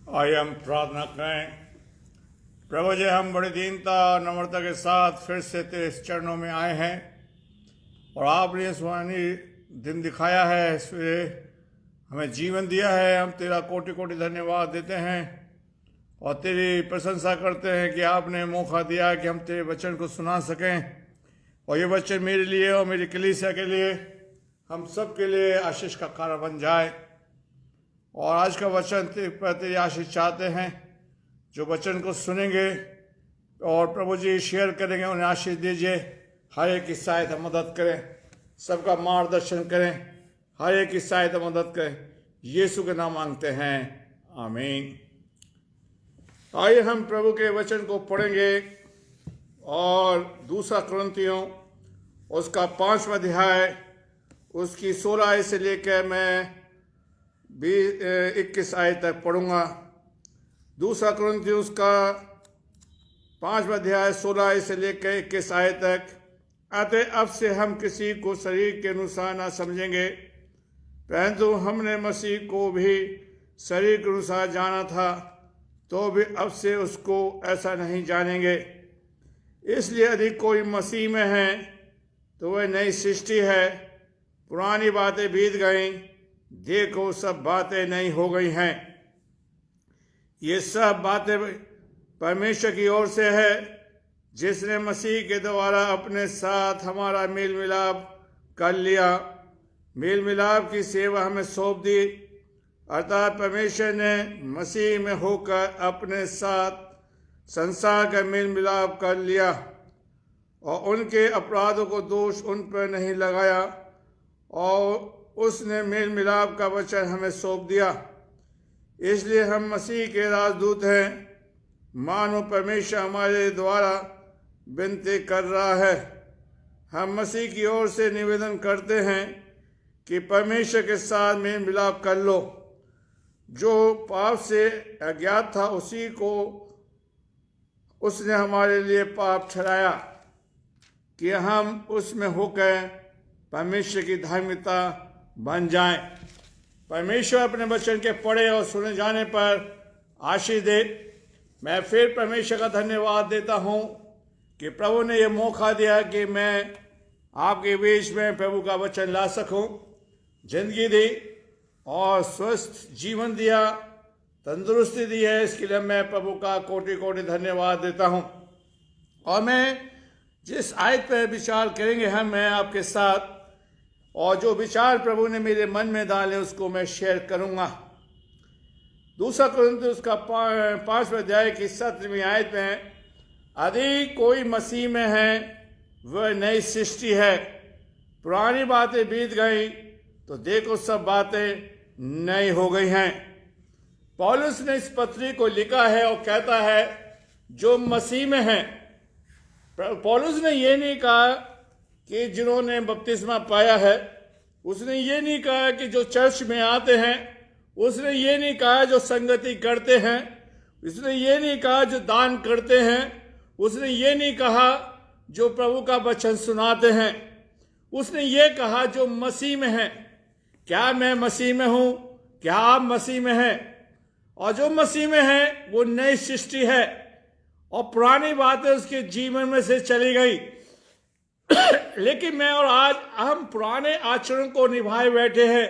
आइए हम प्रार्थना करें। प्रभु जी, हम बड़ी दीनता और नम्रता के साथ फिर से तेरे चरणों में आए हैं और आपने ये सुहानी दिन दिखाया है, इसलिए हमें जीवन दिया है। हम तेरा कोटि कोटि धन्यवाद देते हैं और तेरी प्रशंसा करते हैं कि आपने मौका दिया कि हम तेरे वचन को सुना सकें और ये वचन मेरे लिए और मेरी कलीसिया के लिए, हम सब के लिए आशीष का कारण बन जाए। और आज का वचन तेरी आशीष चाहते हैं। जो वचन को सुनेंगे और प्रभु जी शेयर करेंगे, उन्हें आशीष दीजिए। हर एक की सहायता मदद करें, सबका मार्गदर्शन करें, हर एक की सहायता मदद करें। यीशु के नाम मांगते हैं, आमीन। आइए हम प्रभु के वचन को पढ़ेंगे और दूसरा कुरिन्थियों उसका 5वां अध्याय, उसकी 16 से लेकर मैं 21 आयत तक पढ़ूंगा। दूसरा कुरिन्थियों उसका 5वां अध्याय 16 से लेकर 21 आयत तक। अतः अब से हम किसी को शरीर के अनुसार न समझेंगे, परंतु हमने मसीह को भी शरीर के अनुसार जाना था, तो भी अब से उसको ऐसा नहीं जानेंगे। इसलिए यदि कोई मसीह में है तो वह नई सृष्टि है, पुरानी बातें बीत गईं, देखो सब बातें नई हो गई हैं। ये सब बातें परमेश्वर की ओर से है, जिसने मसीह के द्वारा अपने साथ हमारा मेल मिलाप कर लिया। मेल मिलाप की सेवा हमें सौंप दी, अर्थात परमेश्वर ने मसीह में होकर अपने साथ संसार का मेल मिलाप कर लिया और उनके अपराधों को दोष उन पर नहीं लगाया, और उसने मेल मिलाप का वचन हमें सौंप दिया। इसलिए हम मसीह के राजदूत हैं, मानो परमेश्वर हमारे द्वारा विनती कर रहा है। हम मसीह की ओर से निवेदन करते हैं कि परमेश्वर के साथ मेल मिलाप कर लो। जो पाप से अज्ञात था उसी को उसने हमारे लिए पाप ठहराया कि हम उसमें होकर परमेश्वर की धार्मिकता बन जाएं। परमेश्वर अपने वचन के पढ़े और सुने जाने पर आशीष दे। मैं फिर परमेश्वर का धन्यवाद देता हूं कि प्रभु ने यह मौका दिया कि मैं आपके बीच में प्रभु का वचन ला सकूं। जिंदगी दी और स्वस्थ जीवन दिया, तंदुरुस्ती दी है, इसके लिए मैं प्रभु का कोटि कोटि धन्यवाद देता हूं। और मैं जिस आयत पर विचार करेंगे मैं आपके साथ, और जो विचार प्रभु ने मेरे मन में डाले उसको मैं शेयर करूंगा। दूसरा कुरिन्थियों उसका 5वां अध्याय की 17वीं आयत में, यदि कोई मसीह में है वह नई सृष्टि है, पुरानी बातें बीत गई, तो देखो सब बातें नई हो गई हैं। पौलुस ने इस पत्री को लिखा है और कहता है जो मसीह में है। पौलुस ने यह नहीं कहा कि जिन्होंने बपतिस्मा पाया है, उसने ये नहीं कहा कि जो चर्च में आते हैं, उसने ये नहीं कहा जो संगति करते हैं, उसने ये नहीं कहा जो दान करते हैं, उसने ये नहीं कहा जो प्रभु का वचन सुनाते हैं। उसने ये कहा जो मसीह में है। क्या मैं मसीह में हूं? क्या आप मसीह में हैं? और जो मसीह में है वो नई सृष्टि है और पुरानी बातें उसके जीवन में से चली गई। लेकिन मैं और आज हम पुराने आचरण को निभाए बैठे हैं,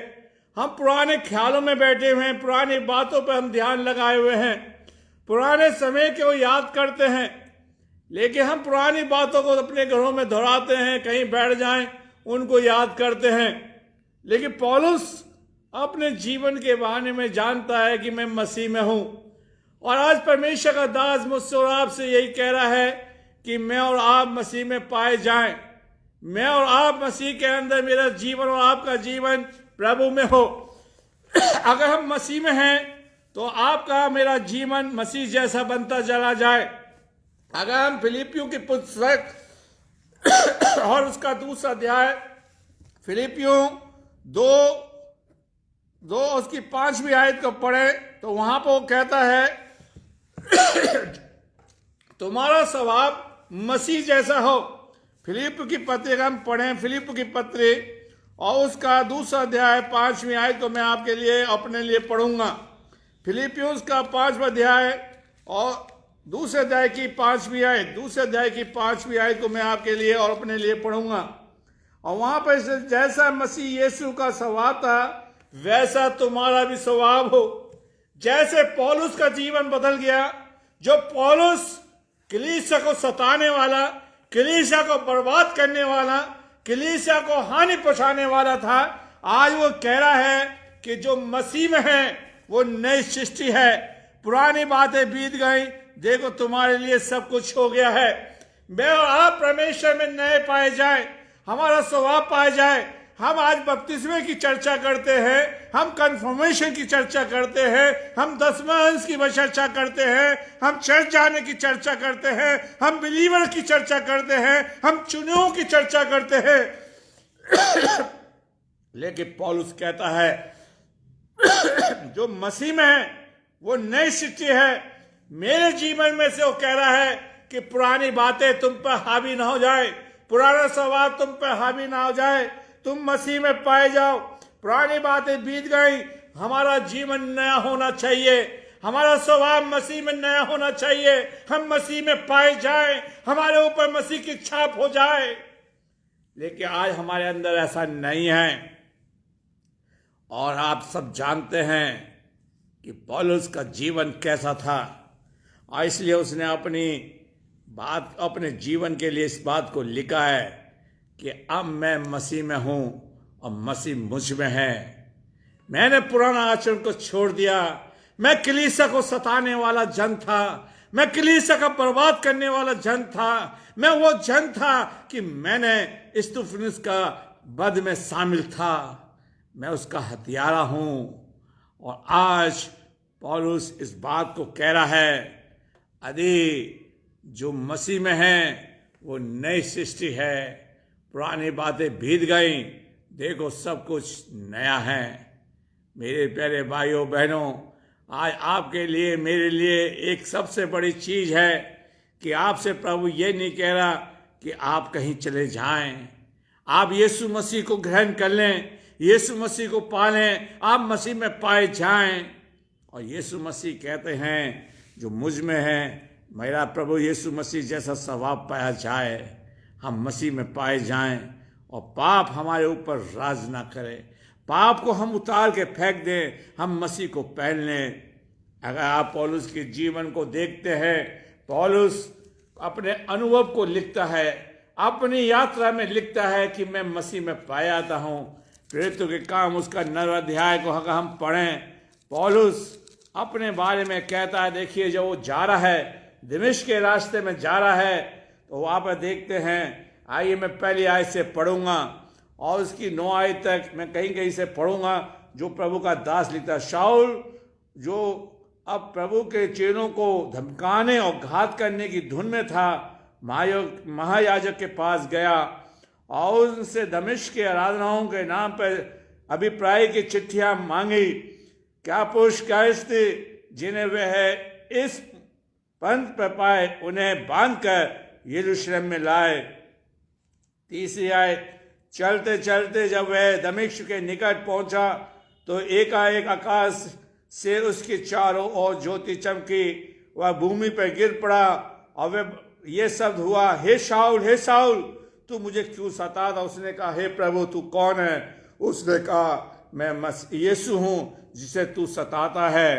हम पुराने ख्यालों में बैठे हुए हैं, पुरानी बातों पर हम ध्यान लगाए हुए हैं, पुराने समय को याद करते हैं। लेकिन हम पुरानी बातों को अपने घरों में दोहराते हैं, कहीं बैठ जाएं उनको याद करते हैं। लेकिन पौलुस अपने जीवन के बहाने में जानता है कि मैं मसीह में हूं। और आज परमेश्वर का दास मुझसे और आपसे यही कह रहा है कि मैं और आप मसीह में पाए जाएं। मैं और आप मसीह के अंदर, मेरा जीवन और आपका जीवन प्रभु में हो। अगर हम मसीह में हैं तो आपका मेरा जीवन मसीह जैसा बनता चला जाए। अगर हम फिलिपियों की पुस्तक और उसका दूसरा अध्याय, फिलिपियों 2 उसकी 5वीं आयत को पढ़े तो वहां पर वो कहता है तुम्हारा स्वभाव मसीह जैसा हो। फिलिप की पत्री हम पढ़ें, फिलिप की पत्री और उसका दूसरा अध्याय 5वीं आयत को मैं आपके लिए अपने लिए पढ़ूंगा। फिलिपियों का 5वां अध्याय और दूसरे अध्याय की 5वीं आयत, दूसरे अध्याय की 5वीं आयत को मैं आपके लिए और अपने लिए पढ़ूंगा। और वहां पर जैसा मसीह यीशु का स्वभाव था वैसा तुम्हारा भी स्वभाव हो। जैसे पौलुस का जीवन बदल गया, जो पौलुस कलीसिया को सताने वाला, कलीसिया को बर्बाद करने वाला, कलीसिया को हानि पहुंचाने वाला था, आज वो कह रहा है कि जो मसीह में है वो नई सृष्टि है, पुरानी बातें बीत गई, देखो तुम्हारे लिए सब कुछ हो गया है। मैं और आप परमेश्वर में नए पाए जाए, हमारा स्वभाव पाए जाए। हम आज बपतिस्मे की चर्चा करते हैं, हम कन्फर्मेशन की चर्चा करते हैं, हम 10वां अंश की चर्चा करते हैं, हम चर्च जाने की चर्चा करते हैं, हम बिलीवर की चर्चा करते हैं, हम चुनियों की चर्चा करते हैं। लेकिन पौलुस कहता है जो मसीह में है वो नई सृष्टि है। मेरे जीवन में से वो कह रहा है कि पुरानी बातें तुम पर हावी ना हो जाए, पुराना स्वभाव तुम पर हावी ना हो जाए, तुम मसीह में पाए जाओ। पुरानी बातें बीत गई, हमारा जीवन नया होना चाहिए, हमारा स्वभाव मसीह में नया होना चाहिए, हम मसीह में पाए जाए, हमारे ऊपर मसीह की छाप हो जाए। लेकिन आज हमारे अंदर ऐसा नहीं है। और आप सब जानते हैं कि पौलुस का जीवन कैसा था, और इसलिए उसने अपने जीवन के लिए इस बात को लिखा है कि अब मैं मसीह में हूं और मसीह मुझ में है। मैंने पुराना आचरण को छोड़ दिया। मैं कलीसिया को सताने वाला जन था, मैं कलीसिया का बर्बाद करने वाला जन था, मैं वो जन था कि मैंने स्तिफनुस का वध में शामिल था, मैं उसका हत्यारा हूं। और आज पौलुस इस बात को कह रहा है, यदि जो मसीह में है वो नई सृष्टि है, पुरानी बातें बीत गई, देखो सब कुछ नया है। मेरे प्यारे भाइयों बहनों, आज आपके लिए मेरे लिए एक सबसे बड़ी चीज है कि आपसे प्रभु ये नहीं कह रहा कि आप कहीं चले जाएं। आप यीशु मसीह को ग्रहण कर लें, यीशु मसीह को पालें, आप मसीह में पाए जाएं। और यीशु मसीह कहते हैं जो मुझ में है, मेरा प्रभु यीशु मसीह जैसा स्वभाव पाया जाए, हम मसीह में पाए जाएं और पाप हमारे ऊपर राज ना करे, पाप को हम उतार के फेंक दें, हम मसीह को पहन लें। अगर आप पौलुस के जीवन को देखते हैं, पौलुस अपने अनुभव को लिखता है, अपनी यात्रा में लिखता है कि मैं मसीह में पाया जाता हूँ। प्रेरितों के काम उसका 9वां अध्याय को अगर हम पढ़ें, पौलुस अपने बारे में कहता है। देखिए जब वो जा रहा है, दमिश्क के रास्ते में जा रहा है, तो वहाँ पर देखते हैं, आइए मैं पहली आयत से पढ़ूंगा और उसकी 9 आयत तक मैं कहीं कहीं से पढ़ूंगा, जो प्रभु का दास लिखता है। शाऊल जो अब प्रभु के चेलों को धमकाने और घात करने की धुन में था, महायाजक के पास गया और उनसे दमिश्क के आराधनाओं के नाम पर अभिप्राय की चिट्ठियां मांगी। क्या पुरुष कैसे जिन्हें वह इस पंथ पर पाए, उन्हें बांधकर यरूशलेम में लाए। 30वीं आयत, चलते चलते जब वह दमिश्क के निकट पहुंचा तो एकाएक आकाश से उसके चारों ओर ज्योति चमकी, वह भूमि पर गिर पड़ा और वह ये शब्द हुआ, हे शाऊल तू मुझे क्यों सताता? उसने कहा, हे प्रभु तू कौन है? उसने कहा, मैं यीशु हूं जिसे तू सताता है।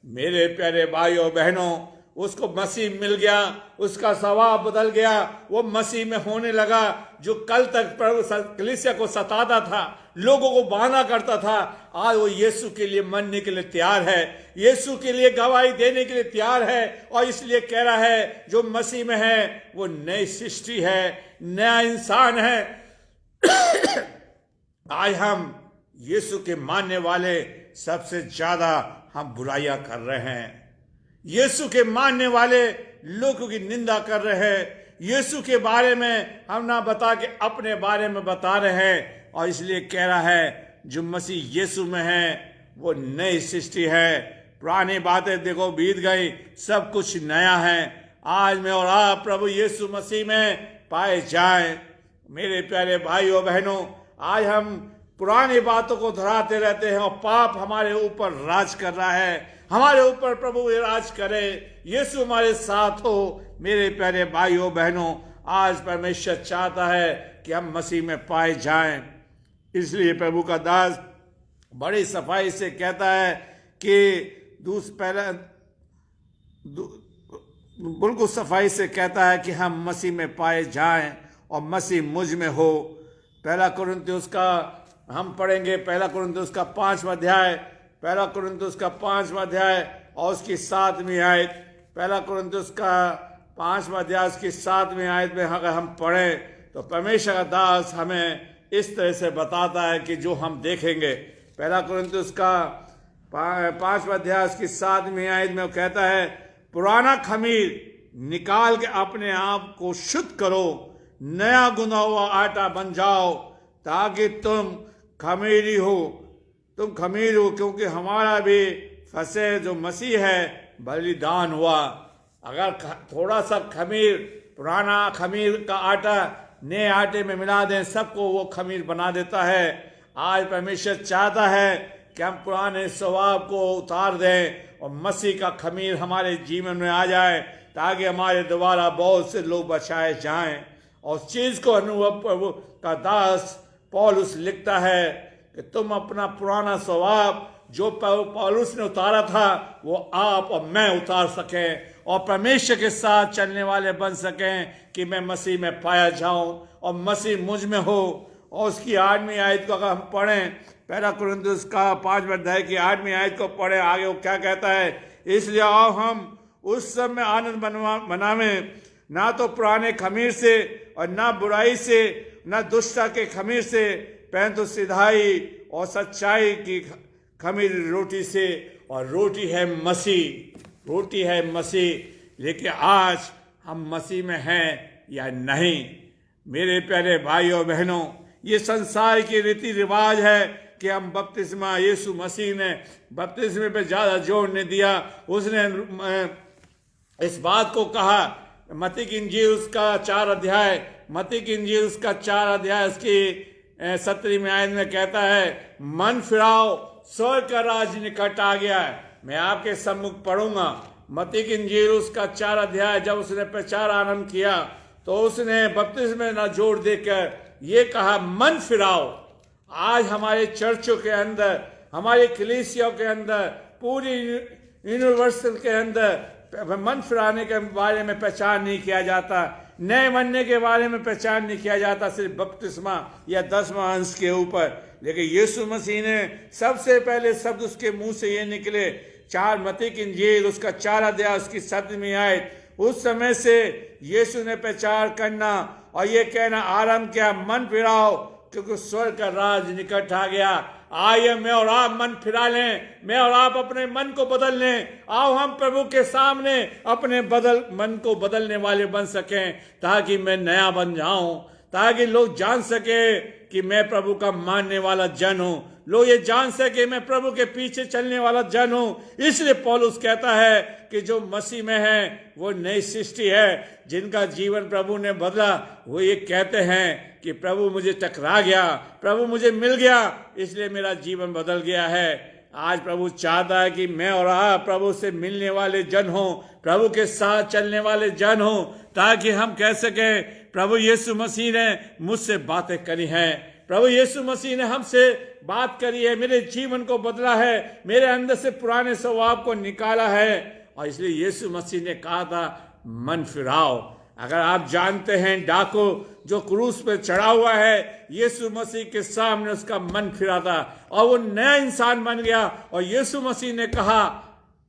मेरे प्यारे भाइयों बहनों, उसको मसीह मिल गया, उसका स्वभाव बदल गया, वो मसीह में होने लगा। जो कल तक प्रभु कलीसिया को सताता था, लोगों को बहाना करता था, आज वो यीशु के लिए मरने के लिए तैयार है, यीशु के लिए गवाही देने के लिए तैयार है। और इसलिए कह रहा है जो मसीह में है वो नई सृष्टि है, नया इंसान है। आज हम यीशु के मानने वाले सबसे ज्यादा हम बुराइयां कर रहे हैं, यीशु के मानने वाले लोगों की निंदा कर रहे हैं, यीशु के बारे में हम ना बता के अपने बारे में बता रहे हैं। और इसलिए कह रहा है जो मसीह यीशु में है वो नई सृष्टि है, पुरानी बातें देखो बीत गई, सब कुछ नया है। आज मैं और आप प्रभु यीशु मसीह में पाए जाएं। मेरे प्यारे भाइयों बहनों, आज हम पुरानी बातों को दोहराते रहते हैं और पाप हमारे ऊपर राज कर रहा है, हमारे ऊपर प्रभु राज करे, यीशु हमारे साथ हो। मेरे प्यारे भाइयों बहनों, आज परमेश्वर चाहता है कि हम मसीह में पाए जाएं। इसलिए प्रभु का दास बड़ी सफाई से कहता है कि बिल्कुल सफाई से कहता है कि हम मसीह में पाए जाएं और मसीह मुझ में हो। पहला कुरिन्थियों का हम पढ़ेंगे, पहला कुरिन्थियों का 5वां अध्याय, पहला कुरिन्थियों का 5वां अध्याय और उसकी 7वीं आयत। पहला कुरिन्थियों का 5वां अध्याय उसकी 7वीं आयत में अगर हम पढ़ें तो परमेश्वर का दास हमें इस तरह से बताता है कि जो हम देखेंगे। पहला कुरिन्थियों का 5वां अध्याय उसकी 7वीं आयत में वो कहता है, पुराना खमीर निकाल के अपने आप को शुद्ध करो, नया गुना हुआ आटा बन जाओ, ताकि तुम खमीर हो, क्योंकि हमारा भी फसे जो मसीह है बलिदान हुआ। अगर थोड़ा सा खमीर, पुराना खमीर का आटा नए आटे में मिला दें, सबको वो खमीर बना देता है। आज परमेश्वर चाहता है कि हम पुराने स्वभाव को उतार दें और मसीह का खमीर हमारे जीवन में आ जाए, ताकि हमारे द्वारा बहुत से लोग बचाए जाएं। और उस चीज को अनुभव प्रभु का दास पौलुस लिखता है कि तुम अपना पुराना स्वभाव जो पौलुस ने उतारा था वो आप और मैं उतार सकें और परमेश्वर के साथ चलने वाले बन सकें कि मैं मसीह में पाया जाऊं और मसीह मुझ में हो। और उसकी 8वीं आयत को अगर हम पढ़ें, पहला कुरिन्थियों का 5वां अध्याय की 8वीं आयत को पढ़ें, आगे वो क्या कहता है, इसलिए आओ हम उस सब में आनंद मनावें, ना तो पुराने खमीर से और ना बुराई से, ना दुष्टता के खमीर से, परंतु सिधाई और सच्चाई की खमीर रोटी से। और रोटी है मसीह। लेकिन आज हम मसीह में हैं या नहीं? मेरे प्यारे भाइयों बहनों, ये संसार की रीति रिवाज है कि हम बपतिस्मा, यीशु मसीह ने बपतिस्मे पे ज्यादा जोर नहीं दिया। उसने इस बात को कहा, मत्ती की इंजील उसका 4 अध्याय, मत्ती की इंजील उसका 4 अध्याय उसकी 17वीं आयत में कहता है, मन फिराओ, स्वर्ग का राज निकट आ गया है। मैं आपके सम्मुख पढ़ूंगा मत्ती की इंजील उसका 4 अध्याय। जब उसने प्रचार आरंभ किया तो उसने बपतिस्मे ना जोर देकर ये कहा, मन फिराओ। आज हमारे चर्चों के अंदर, हमारे कलीसियाओं के अंदर, पूरी यूनिवर्सल के अंदर मन फिराने के बारे में प्रचार नहीं किया जाता, नए बनने के बारे में प्रचार नहीं किया जाता, सिर्फ बपतिस्मा या 10वां अंश के ऊपर। लेकिन यीशु मसीह ने सबसे पहले शब्द उसके मुंह से ये निकले, 4 मत्ती की इंजील उसका 4 अध्याय उसकी 7वीं आयत। उस समय से यीशु ने प्रचार करना और ये कहना आरंभ किया, मन फिराओ क्योंकि स्वर्ग का राज निकट आ गया। आइए मैं और आप मन फिरा लें, मैं और आप अपने मन को बदल लें। आओ हम प्रभु के सामने अपने मन को बदलने वाले बन सकें, ताकि मैं नया बन जाऊं, ताकि लोग जान सके कि मैं प्रभु का मानने वाला जन हूं, लोग ये जान सके मैं प्रभु के पीछे चलने वाला जन हूं। इसलिए पौलुस कहता है कि जो मसीह में है वो नई सृष्टि है, जिनका जीवन प्रभु ने बदला। वो ये कहते हैं कि प्रभु मुझे टकरा गया, प्रभु मुझे मिल गया, इसलिए मेरा जीवन बदल गया है। आज प्रभु चाहता है कि मैं और आप प्रभु से मिलने वाले जन हों, प्रभु के साथ चलने वाले जन हों, ताकि हम कह सकें प्रभु यीशु मसीह ने मुझसे बातें करी हैं, प्रभु यीशु मसीह ने हमसे बात करी है, मेरे जीवन को बदला है, मेरे अंदर से पुराने स्वभाव को निकाला है। और इसलिए यीशु मसीह ने कहा था मन फिराओ। अगर आप जानते हैं डाकू जो क्रूस पे चढ़ा हुआ है, यीशु मसीह के सामने उसका मन फिरा था और वो नया इंसान बन गया। और यीशु मसीह ने कहा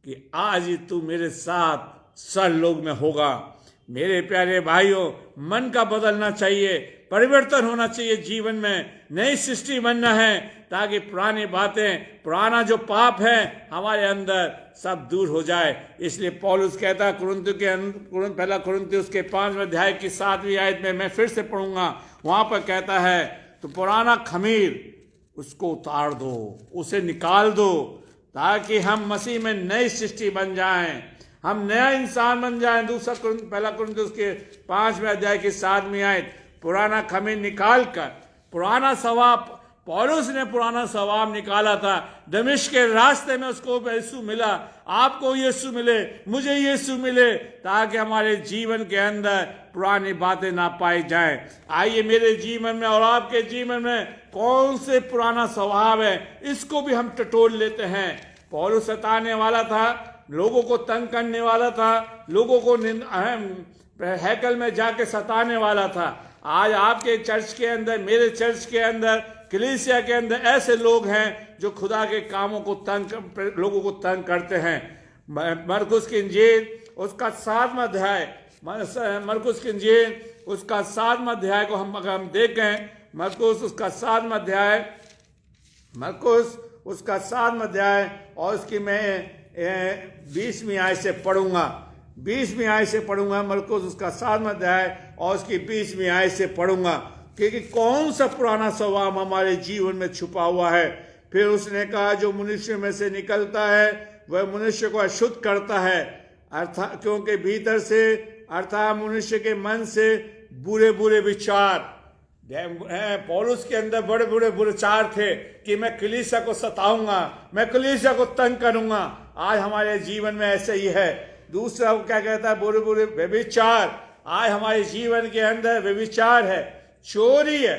कि आज ही तू मेरे साथ सरलोक में होगा। मेरे प्यारे भाइयों, मन का बदलना चाहिए, परिवर्तन होना चाहिए, जीवन में नई सृष्टि बनना है, ताकि पुरानी बातें, पुराना जो पाप है हमारे अंदर सब दूर हो जाए। इसलिए पौलुस कहता है पहला कुरिन्थियों के 5वें अध्याय की 7वीं आयत में, मैं फिर से पढ़ूंगा, वहां पर कहता है तो पुराना खमीर उसको उतार दो, उसे निकाल दो, ताकि हम मसीह में नई सृष्टि बन जाएं, हम नया इंसान बन जाएं। पहला कुरिन्थियों के 5वें अध्याय की 7वीं आयत, पुराना खमीर निकाल कर, पुराना स्वभाव पौलुस ने पुराना स्वभाव निकाला था। दमिश्क के रास्ते में उसको यीशु मिला। आपको यीशु मिले, मुझे यीशु मिले, ताकि हमारे जीवन के अंदर पुरानी बातें ना पाई जाएं। आइए मेरे जीवन में और आपके जीवन में कौन से पुराना स्वभाव है, इसको भी हम टटोल लेते हैं। पौलुस सताने वाला था, लोगों को तंग करने वाला था, लोगों को हैकल में जाके सताने वाला था। आज आपके चर्च के अंदर, मेरे चर्च के अंदर, कलीसिया के अंदर ऐसे लोग हैं जो खुदा के कामों को लोगों को तंग करते हैं। मरकुस की इंजील उसका 7वां अध्याय, मरकुस की इंजील उसका 7वां अध्याय को अगर हम देखें, मरकुस उसका 7वां अध्याय, मरकुस उसका 7वां अध्याय और उसकी मैं 20वीं आयत से पढ़ूंगा। 20वीं आयत से पढ़ूंगा, मरकुस उसका 7वां अध्याय और उसकी 20वीं आयत से पढ़ूंगा, क्योंकि कौन सा पुराना स्वभाव हमारे जीवन में छुपा हुआ है। फिर उसने कहा, जो मनुष्य में से निकलता है वह मनुष्य को अशुद्ध करता है, अर्थात क्योंकि भीतर से अर्थात मनुष्य के मन से बुरे बुरे विचार। पौलुस के अंदर बड़े बड़े विचार थे कि मैं कलीसिया को सताऊंगा, मैं कलीसिया को तंग करूंगा। आज हमारे जीवन में ऐसे ही है। दूसरा वो क्या कहता है, बुरे बुरे व्यभिचार। आज हमारे जीवन के अंदर व्यभिचार है, चोरी है,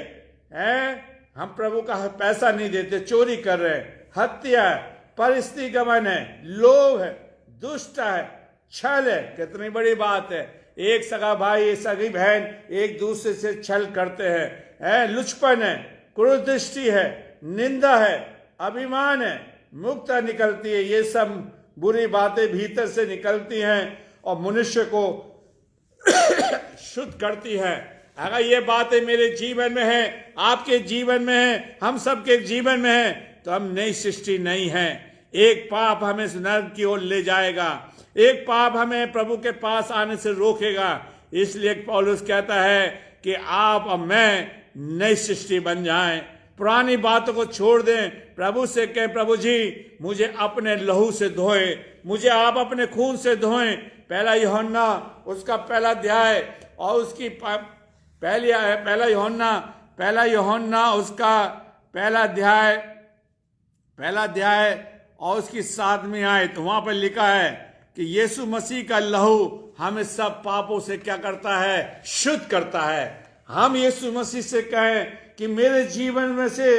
हम प्रभु का पैसा नहीं देते, चोरी कर रहे हैं, हत्या है, परिस्थिति गमन है, लोभ है, दुष्ट है, छल है। कितनी बड़ी बात है, एक सगा भाई, एक सगी बहन एक दूसरे से छल करते हैं, लुचपन है, क्रोध दृष्टि है, निंदा है, अभिमान है, मुक्ता निकलती है। ये सब बुरी बातें भीतर से निकलती हैं और मनुष्य को शुद्ध करती हैं। अगर ये बातें मेरे जीवन में है, आपके जीवन में है, हम सबके जीवन में है, तो हम नई सृष्टि नहीं है। एक पाप हमें नरक की ओर ले जाएगा, एक पाप हमें प्रभु के पास आने से रोकेगा। इसलिए पौलुस कहता है कि आप और मैं नई सृष्टि बन जाएं, पुरानी बातों को छोड़ दें, प्रभु से कहें, प्रभु जी मुझे अपने लहू से धोए, मुझे आप अपने खून से धोएं। पहला यूहन्ना उसका पहला अध्याय और उसकी पहला यूहन्ना उसका पहला अध्याय और उसकी 7वीं आयत, वहां पर लिखा है कि यीशु मसीह का लहू हमें सब पापों से क्या करता है, शुद्ध करता है। हम यीशु मसीह से कहें कि मेरे जीवन में से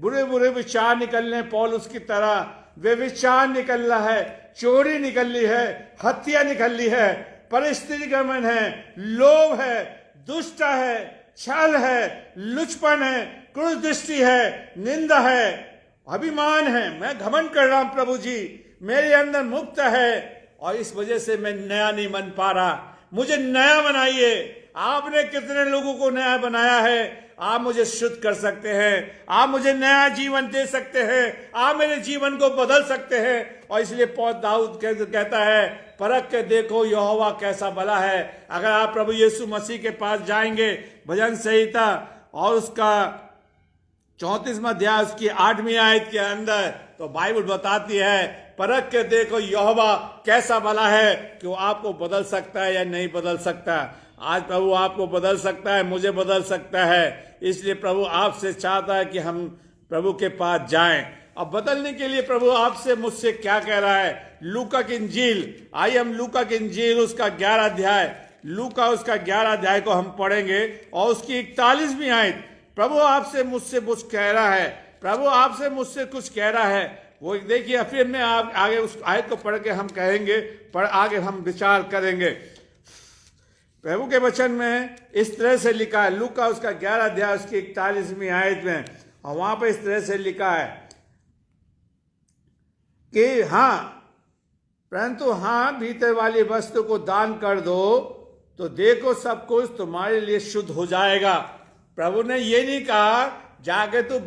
बुरे बुरे विचार निकलने, पौलुस की तरह वे विचार निकल रहा है, चोरी निकली है, हत्या निकली है, परिस्थिति गमन है, लोभ है, दुष्ट है, छल है, लुचपन है, क्रोध दृष्टि है, निंदा है, अभिमान है। मैं घमंड कर रहा हूं, प्रभु जी मेरे अंदर मुक्त है और इस वजह से मैं नया नहीं बन पा रहा। मुझे नया बनाइए। आपने कितने लोगों को नया बनाया है, आप मुझे शुद्ध कर सकते हैं, आप मुझे नया जीवन दे सकते हैं, आप मेरे जीवन को बदल सकते हैं। और इसलिए दाऊद कहता है, परख के देखो यहोवा कैसा भला है। अगर आप प्रभु यीशु मसीह के पास जाएंगे, भजन संहिता और उसका 34वां अध्याय उसकी 8वीं आयत के अंदर, तो बाइबल बताती है, परख के देखो यहोवा कैसा भला है, कि वो आपको बदल सकता है या नहीं बदल सकता। आज प्रभु आपको बदल सकता है, मुझे बदल सकता है। इसलिए प्रभु आपसे चाहता है कि हम प्रभु के पास जाएं। अब बदलने के लिए प्रभु आपसे मुझसे क्या कह रहा है, लूका की इंजील, आइए हम लूका की इंजील उसका 11 अध्याय, लूका उसका 11 अध्याय को हम पढ़ेंगे और उसकी 41वीं आयत। प्रभु आपसे मुझसे कुछ कह रहा है, प्रभु आपसे मुझसे कुछ कह रहा है। वो देखिए, फिर मैं आप आगे उस आयत को पढ़ के हम कहेंगे, आगे हम विचार करेंगे। प्रभु के वचन में इस तरह से लिखा है, लूका उसका 11 अध्याय उसकी 41वीं आयत में, और वहां पर इस तरह से लिखा है कि हाँ, परंतु हाँ, भीतर वाली वस्तु को दान कर दो तो देखो सब कुछ तुम्हारे लिए शुद्ध हो जाएगा। प्रभु ने ये नहीं कहा जाके तू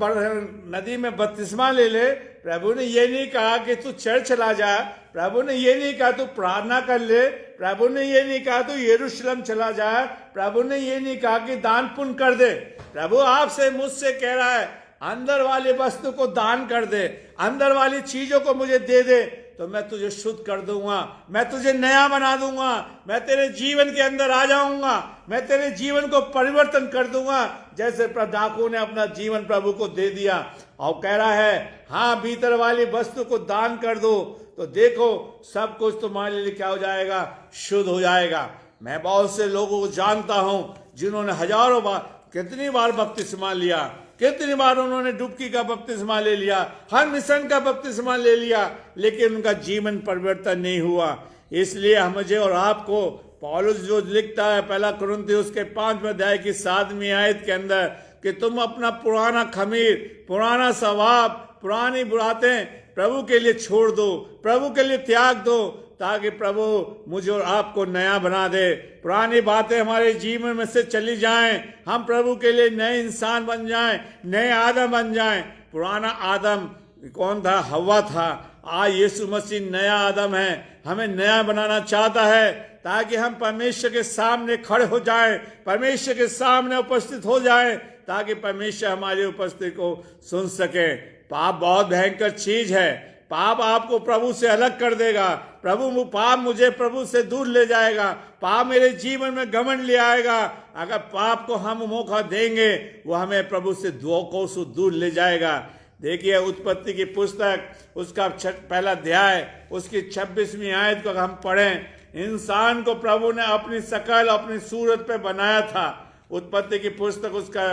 नदी में बपतिस्मा ले ले, प्रभु ने ये नहीं कहा कि तू चर्च चला जा, प्रभु ने ये नहीं कहा तू प्रार्थना कर ले, प्रभु ने ये नहीं कहा तू यरूशलेम चला जा, प्रभु ने ये नहीं कहा कि दान पुण्य कर दे। प्रभु आपसे मुझसे कह रहा है, अंदर वाली वस्तु को दान कर दे, अंदर वाली चीजों को मुझे दे दे, तो मैं तुझे शुद्ध कर दूंगा, मैं तुझे नया बना दूंगा, मैं तेरे जीवन के अंदर आ जाऊंगा, मैं तेरे जीवन को परिवर्तन कर दूंगा। जैसे डाकू ने अपना जीवन प्रभु को दे दिया और कह रहा है हाँ भीतर वाली वस्तु को दान कर दो, तो देखो सब कुछ तुम्हारे लिए क्या हो जाएगा, शुद्ध हो जाएगा। मैं बहुत से लोगों को जानता हूं जिन्होंने हजारों बार, कितनी बार बपतिस्मा लिया, कितनी बार उन्होंने डुबकी का बपतिस्मा ले लिया, हर मिशन का बपतिस्मा ले लिया, लेकिन उनका जीवन परिवर्तन नहीं हुआ। इसलिए मुझे और आपको पौलुस जो लिखता है पहला कुरिन्थियों के 5वें अध्याय की 7वीं आयत के अंदर कि तुम अपना पुराना खमीर, पुराना स्वभाव, पुरानी बुरातें प्रभु के लिए छोड़ दो, प्रभु के लिए त्याग दो, ताकि प्रभु मुझे और आपको नया बना दे। पुरानी बातें हमारे जीवन में से चली जाएं, हम प्रभु के लिए नए इंसान बन जाएं, नए आदम बन जाएं। पुराना आदम कौन था? हव्वा था। आज यीशु मसीह नया आदम है, हमें नया बनाना चाहता है ताकि हम परमेश्वर के सामने खड़े हो जाएं, परमेश्वर के सामने उपस्थित हो जाएं, ताकि परमेश्वर हमारी उपस्थिति को सुन सके। पाप बहुत भयंकर चीज है। पाप आपको प्रभु से अलग कर देगा। पाप मुझे प्रभु से दूर ले जाएगा। पाप मेरे जीवन में घमंड ले आएगा। अगर पाप को हम मौका देंगे, वो हमें प्रभु से 2 कोस दूर ले जाएगा। देखिए उत्पत्ति की पुस्तक उसका पहला अध्याय उसकी 26वीं आयत को हम पढ़ें, इंसान को प्रभु ने अपनी शकल, अपनी सूरत पे बनाया था। उत्पत्ति की पुस्तक उसका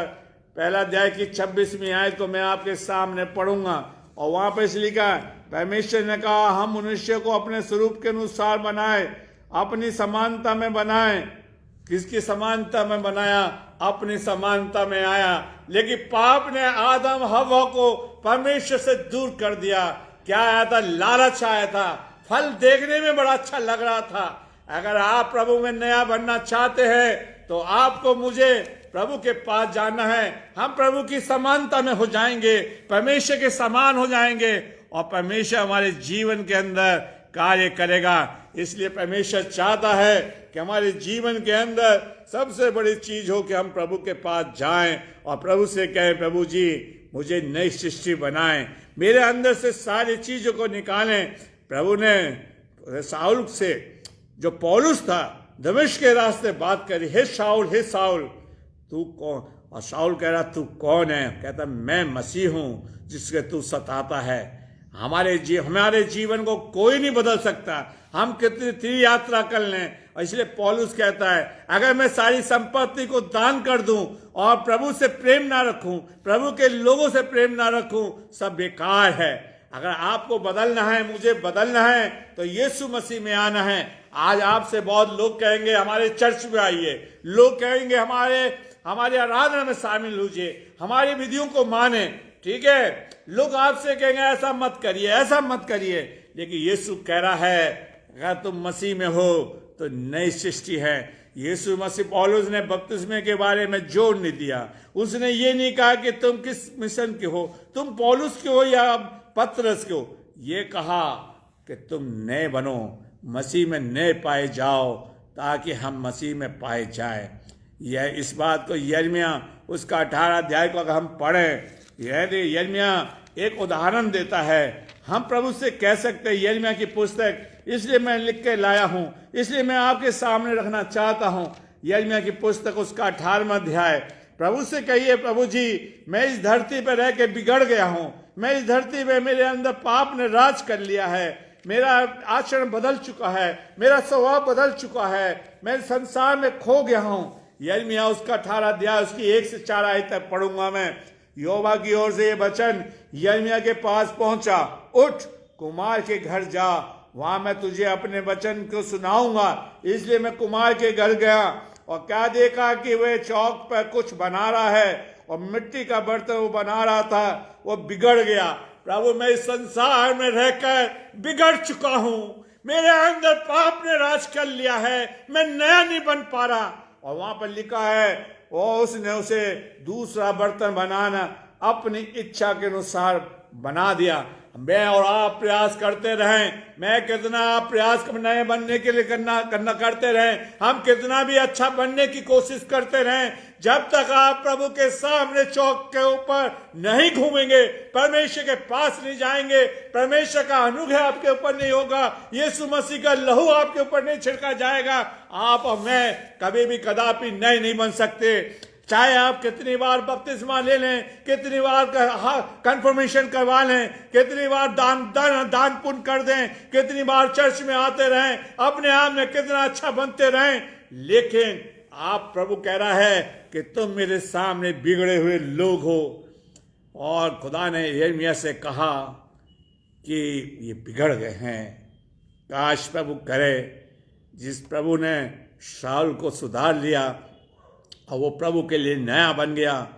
पहला अध्याय की 26वीं आयत को मैं आपके सामने पढ़ूंगा। और वहां पर इसलिए लिखा, परमेश्वर ने कहा हम मनुष्य को अपने स्वरूप के अनुसार बनाए, अपनी समानता में बनाए। किसकी समानता में बनाया? अपनी समानता में आया। लेकिन पाप ने आदम हव्वा को परमेश्वर से दूर कर दिया। क्या आया था? लालच आया था। फल देखने में बड़ा अच्छा लग रहा था। अगर आप प्रभु में नया बनना चाहते हैं तो आपको मुझे प्रभु के पास जाना है। हम प्रभु की समानता में हो जाएंगे, परमेश्वर के समान हो जाएंगे और परमेश्वर हमारे जीवन के अंदर कार्य करेगा। इसलिए परमेश्वर चाहता है कि हमारे जीवन के अंदर सबसे बड़ी चीज हो कि हम प्रभु के पास जाएं और प्रभु से कहें, प्रभु जी मुझे नई सृष्टि बनाएं, मेरे अंदर से सारी चीजों को निकालें। प्रभु ने शाऊल से, जो पौलुस था, दमिश्क के रास्ते बात करी, हे शाऊल तू कौन? और शाऊल कह रहा तू कौन है? कहता मैं मसीह हूं जिसके तू सताता है। हमारे जीवन को कोई नहीं बदल सकता, हम कितनी तीर यात्रा कर लें। और इसलिए पौलुस कहता है अगर मैं सारी संपत्ति को दान कर दूं और प्रभु से प्रेम ना रखूं, प्रभु के लोगों से प्रेम ना रखूं, सब बेकार है। अगर आपको बदलना है, मुझे बदलना है, तो यीशु मसीह में आना है। आज आपसे बहुत लोग कहेंगे हमारे चर्च में आइए, लोग कहेंगे हमारे आराधना में शामिल होइए, हमारी विधियों को माने। ठीक है, लोग आपसे कहेंगे ऐसा मत करिए, ऐसा मत करिए। लेकिन यीशु कह रहा है अगर तुम मसीह में हो तो नई सृष्टि है। यीशु मसीह, पौलुस ने बपतिस्मे के बारे में जोर नहीं दिया। उसने ये नहीं कहा कि तुम किस मिशन के हो, तुम पौलुस के हो या पतरस के हो। ये कहा कि तुम नए बनो, मसीह में नए पाए जाओ, ताकि हम मसीह में पाए जाए। यह इस बात को यिर्मयाह उसका 18 अध्याय को अगर हम पढ़ें, यिर्मयाह एक उदाहरण देता है। हम प्रभु से कह सकते हैं, यिर्मयाह की पुस्तक इसलिए मैं लिख के लाया हूं, इसलिए मैं आपके सामने रखना चाहता हूं। यिर्मयाह की पुस्तक उसका 18वां अध्याय। प्रभु से कहिए, प्रभु जी मैं इस धरती पर रह के बिगड़ गया हूं, मैं इस धरती पे मेरे अंदर पाप ने राज कर लिया है, मेरा आचरण बदल चुका है, मेरा स्वभाव बदल चुका है, मैं संसार में खो गया हूं। यिर्मयाह उसका 18 अध्याय उसकी 1 से 4 आयत तक पढ़ूंगा मैं। यहोवा की ओर से ये वचन यिर्मयाह के पास पहुंचा, उठ कुमार के घर जा, वहां मैं तुझे अपने वचन को सुनाऊंगा। इसलिए मैं कुमार के घर गया और क्या देखा कि वह चौक पर कुछ बना रहा है और मिट्टी का बर्तन वो बना रहा था, वो बिगड़ गया। प्रभु मैं इस संसार में रहकर बिगड़ चुका हूं, मेरे अंदर पाप ने राज कर लिया है, मैं नया नहीं बन पा रहा। और वहां पर लिखा है और उसने उसे दूसरा बर्तन बनाना अपनी इच्छा के अनुसार बना दिया। मैं और आप प्रयास करते रहें, मैं कितना आप प्रयास नए बनने के लिए करना करते रहें, हम कितना भी अच्छा बनने की कोशिश करते रहें, जब तक आप प्रभु के सामने चौक के ऊपर नहीं घूमेंगे, परमेश्वर के पास नहीं जाएंगे, परमेश्वर का अनुग्रह आपके ऊपर नहीं होगा, यीशु मसीह का लहू आपके ऊपर नहीं छिड़का जाएगा, आप और मैं कभी भी कदापि नए नहीं बन सकते। चाहे आप कितनी बार बपतिस्मा ले लें, कितनी बार कंफर्मेशन करवा लें, कितनी बार दान पुण्य कर दें, कितनी बार चर्च में आते रहें, अपने आप में कितना अच्छा बनते रहें, लेकिन आप प्रभु कह रहा है कि तुम मेरे सामने बिगड़े हुए लोग हो। और खुदा ने यिर्मयाह से कहा कि ये बिगड़ गए हैं। काश प्रभु करे, जिस प्रभु ने शाऊल को सुधार लिया और वो प्रभु के लिए नया बन गया,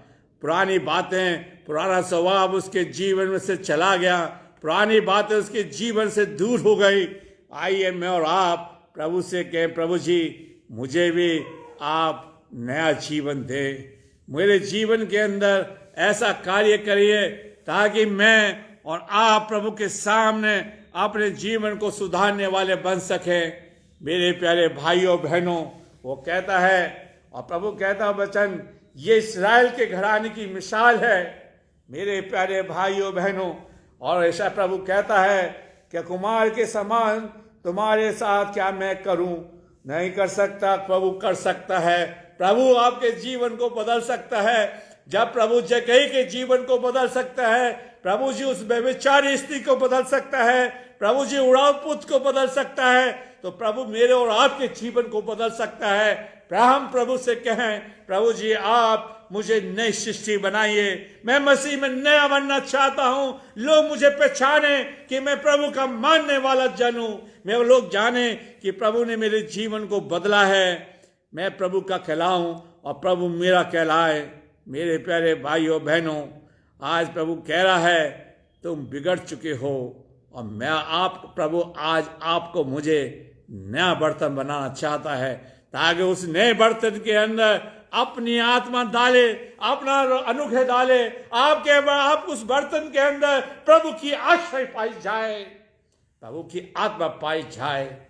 पुरानी बातें, पुराना स्वभाव उसके जीवन में से चला गया, पुरानी बातें उसके जीवन से दूर हो गई। आइए मैं और आप प्रभु से कहें, प्रभु जी मुझे भी आप नया जीवन दे, मेरे जीवन के अंदर ऐसा कार्य करिए ताकि मैं और आप प्रभु के सामने अपने जीवन को सुधारने वाले बन सके। मेरे प्यारे भाइयों बहनों, वो कहता है और प्रभु कहता है वचन, ये इस्राएल के घराने की मिसाल है। मेरे प्यारे भाइयों बहनों, और ऐसा प्रभु कहता है कि कुमार के समान तुम्हारे साथ क्या मैं करूं? नहीं कर सकता, प्रभु कर सकता है। प्रभु आपके जीवन को बदल सकता है। जब प्रभु जक्कई के जीवन को बदल सकता है, प्रभु जी उस व्यभिचारी स्त्री को बदल सकता है, प्रभु जी उड़ाऊ पुत्र को बदल सकता है, तो प्रभु मेरे और आपके जीवन को बदल सकता है। हम प्रभु से कहें, प्रभु जी आप मुझे नई सृष्टि बनाइए, मैं मसीह में नया बनना चाहता हूं, लोग मुझे पहचाने कि मैं प्रभु का मानने वाला जन हूं, मैं लोग जाने कि प्रभु ने मेरे जीवन को बदला है, मैं प्रभु का कहलाऊं और प्रभु मेरा कहलाए। मेरे प्यारे भाइयों बहनों, आज प्रभु कह रहा है तुम बिगड़ चुके हो और मैं प्रभु आज आपको मुझे नया बर्तन बनाना चाहता है, ताकि उस नए बर्तन के अंदर अपनी आत्मा डाले, अपना अनुग्रह डाले, आप उस बर्तन के अंदर प्रभु की आश्रय पाई जाए, प्रभु की आत्मा पाई जाए।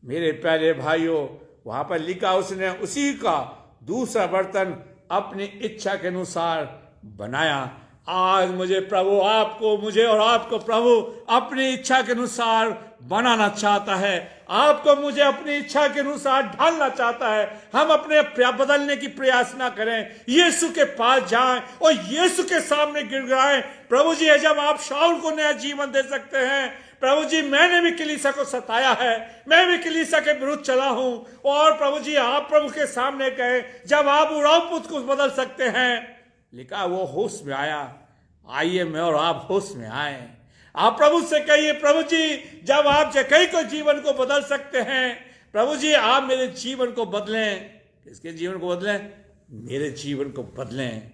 मेरे प्यारे भाइयों, वहां पर लिखा उसने उसी का दूसरा बर्तन अपनी इच्छा के अनुसार बनाया। आज मुझे प्रभु आपको, मुझे और आपको प्रभु अपनी इच्छा के अनुसार बनाना चाहता है, आपको मुझे अपनी इच्छा के अनुसार ढालना चाहता है। हम अपने बदलने की प्रयास ना करें, यीशु के पास जाएं और यीशु के सामने गिड़गिड़ाएं। प्रभु जी, जब आप शाऊल को नया जीवन दे सकते हैं, प्रभु जी मैंने भी कलीसिया को सताया है, मैं भी कलीसिया के विरुद्ध चला हूं, और प्रभु जी आप प्रभु के सामने कहें, जब आप उड़ाऊ पुत्र को बदल सकते हैं, लिखा वो होश में आया। आइए मैं और आप होश में आए। आप प्रभु से कहिए, प्रभु जी जब आप जक्कई को जीवन को बदल सकते हैं, प्रभु जी आप मेरे जीवन को बदलें। किसके जीवन को बदलें? मेरे जीवन को बदलें।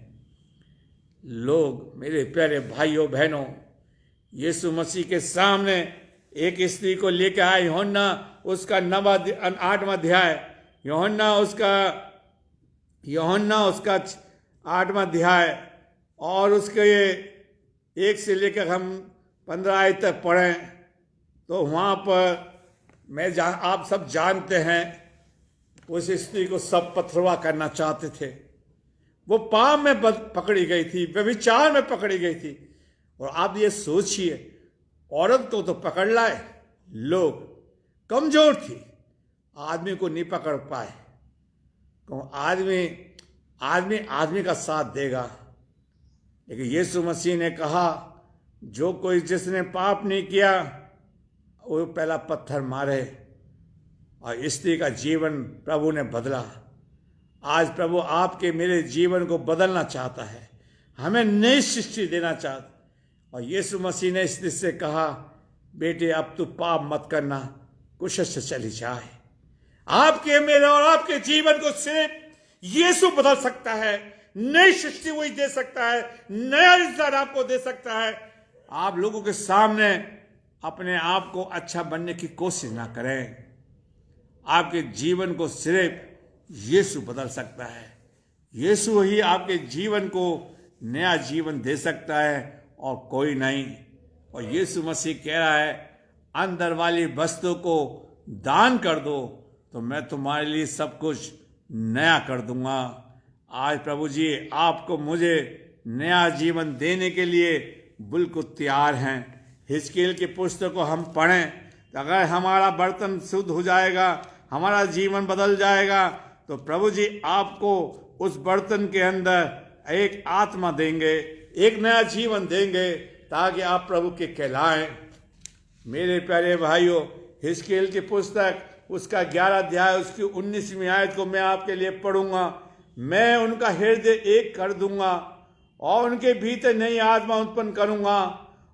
लोग, मेरे प्यारे भाइयों बहनों, यीशु मसीह के सामने एक स्त्री को लेकर आए, यूहन्ना उसका 8वां अध्याय, यूहन्ना उसका 8वां अध्याय, और उसके 1 से लेकर हम 15 आयत तक पढ़ें तो वहाँ पर आप सब जानते हैं, उस स्त्री को सब पथरवा करना चाहते थे। वो पाप में पकड़ी गई थी, व्यभिचार में पकड़ी गई थी। और आप ये सोचिए, औरत को तो पकड़ लाए लोग, कमजोर थी, आदमी को नहीं पकड़ पाए। तो आदमी का साथ देगा, लेकिन यीशु मसीह ने कहा जो कोई जिसने पाप नहीं किया वो पहला पत्थर मारे, और स्त्री का जीवन प्रभु ने बदला। आज प्रभु आपके मेरे जीवन को बदलना चाहता है, हमें नई सृष्टि देना चाहता। और यीशु मसीह ने स्त्री से कहा, बेटे अब तू पाप मत करना, कुशल से चली जाए। आपके मेरे और आपके जीवन को सिर्फ यीशु बदल सकता है, नई सृष्टि वही दे सकता है, नया इंसान आपको दे सकता है। आप लोगों के सामने अपने आप को अच्छा बनने की कोशिश ना करें। आपके जीवन को सिर्फ यीशु बदल सकता है। यीशु ही आपके जीवन को नया जीवन दे सकता है और कोई नहीं। और यीशु मसीह कह रहा है अंदर वाली वस्तु को दान कर दो तो मैं तुम्हारे लिए सब कुछ नया कर दूंगा। आज प्रभु जी आपको मुझे नया जीवन देने के लिए बिल्कुल तैयार हैं। हिजकीएल की पुस्तक को हम पढ़ें तो अगर हमारा बर्तन शुद्ध हो जाएगा, हमारा जीवन बदल जाएगा, तो प्रभु जी आपको उस बर्तन के अंदर एक आत्मा देंगे, एक नया जीवन देंगे ताकि आप प्रभु के कहलाएं। मेरे प्यारे भाइयों, हिजकीएल की पुस्तक उसका 11 अध्याय उसकी 19वीं आयत को मैं आपके लिए पढ़ूंगा। मैं उनका हृदय एक कर दूंगा और उनके भीतर नई आत्मा उत्पन्न करूंगा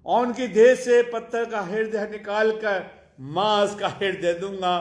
और उनकी देह से पत्थर का हृदय निकाल कर मांस का हृदय दूंगा।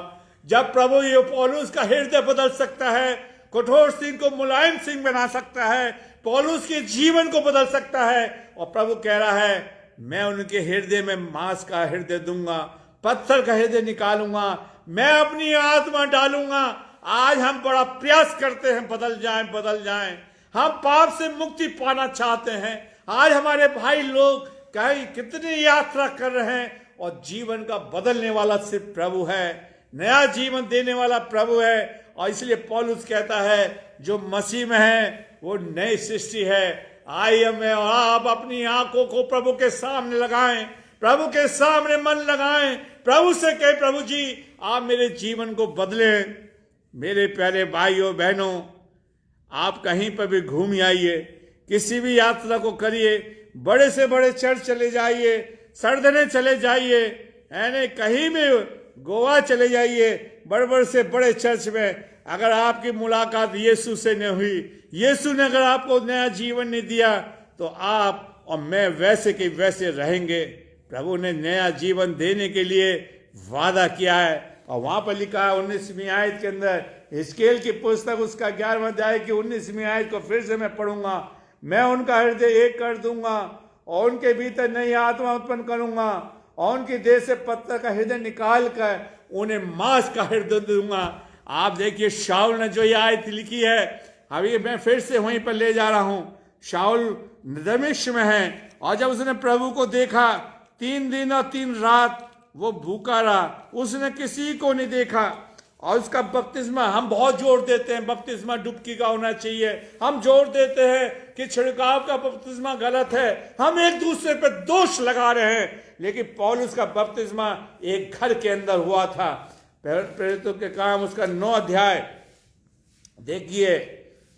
जब प्रभु ये पौलुस का हृदय बदल सकता है, कठोर सिंह को मुलायम सिंह बना सकता है, पौलुस के जीवन को बदल सकता है, और प्रभु कह रहा है मैं उनके हृदय में मांस का हृदय दूंगा, पत्थर का हृदय निकालूंगा, मैं अपनी आत्मा डालूंगा। आज हम बड़ा प्रयास करते हैं बदल जाएं, बदल जाएं। हम पाप से मुक्ति पाना चाहते हैं। आज हमारे भाई लोग कई कितनी यात्रा कर रहे हैं और जीवन का बदलने वाला सिर्फ प्रभु है, नया जीवन देने वाला प्रभु है। और इसलिए पौलुस कहता है जो मसीह में है वो नई सृष्टि है। आइए मैं और आप अपनी आंखों को प्रभु के सामने लगाएं, प्रभु के सामने मन लगाएं, प्रभु से कहे प्रभु जी आप मेरे जीवन को बदलें। मेरे प्यारे भाइयों बहनों, आप कहीं पर भी घूम आइए, किसी भी यात्रा को करिए, बड़े से बड़े चर्च चले जाइए, सरदने चले जाइए, यानी कहीं भी गोवा चले जाइए, बड़े से बड़े चर्च में अगर आपकी मुलाकात यीशु से न हुई, यीशु ने अगर आपको नया जीवन नहीं दिया, तो आप और मैं वैसे के वैसे रहेंगे। प्रभु ने नया जीवन देने के लिए वादा किया है और वहां पर लिखा है 19वीं आयत के अंदर, हिजकीएल की पुस्तक उसका 11वां अध्याय की 19वीं आयत को फिर से मैं पढ़ूंगा। मैं उनका हृदय एक कर दूंगा और उनके भीतर नई आत्मा उत्पन्न करूंगा और उनकी देह से पत्थर का हृदय निकाल कर उन्हें मांस का हृदय दूंगा। आप देखिए शाऊल ने जो ये आयत लिखी है, अभी मैं फिर से वहीं पर ले जा रहा हूं। शाऊल दमिश्क में है और जब उसने प्रभु को देखा 3 दिन और 3 रात वो भूखा रहा, उसने किसी को नहीं देखा। और उसका बपतिस्मा, हम बहुत जोर देते हैं बपतिस्मा डुबकी का होना चाहिए, हम जोर देते हैं कि छिड़काव का बपतिस्मा गलत है, हम एक दूसरे पर दोष लगा रहे हैं। लेकिन पौलुस का बपतिस्मा एक घर के अंदर हुआ था। प्रेरितों के काम उसका 9 अध्याय देखिए,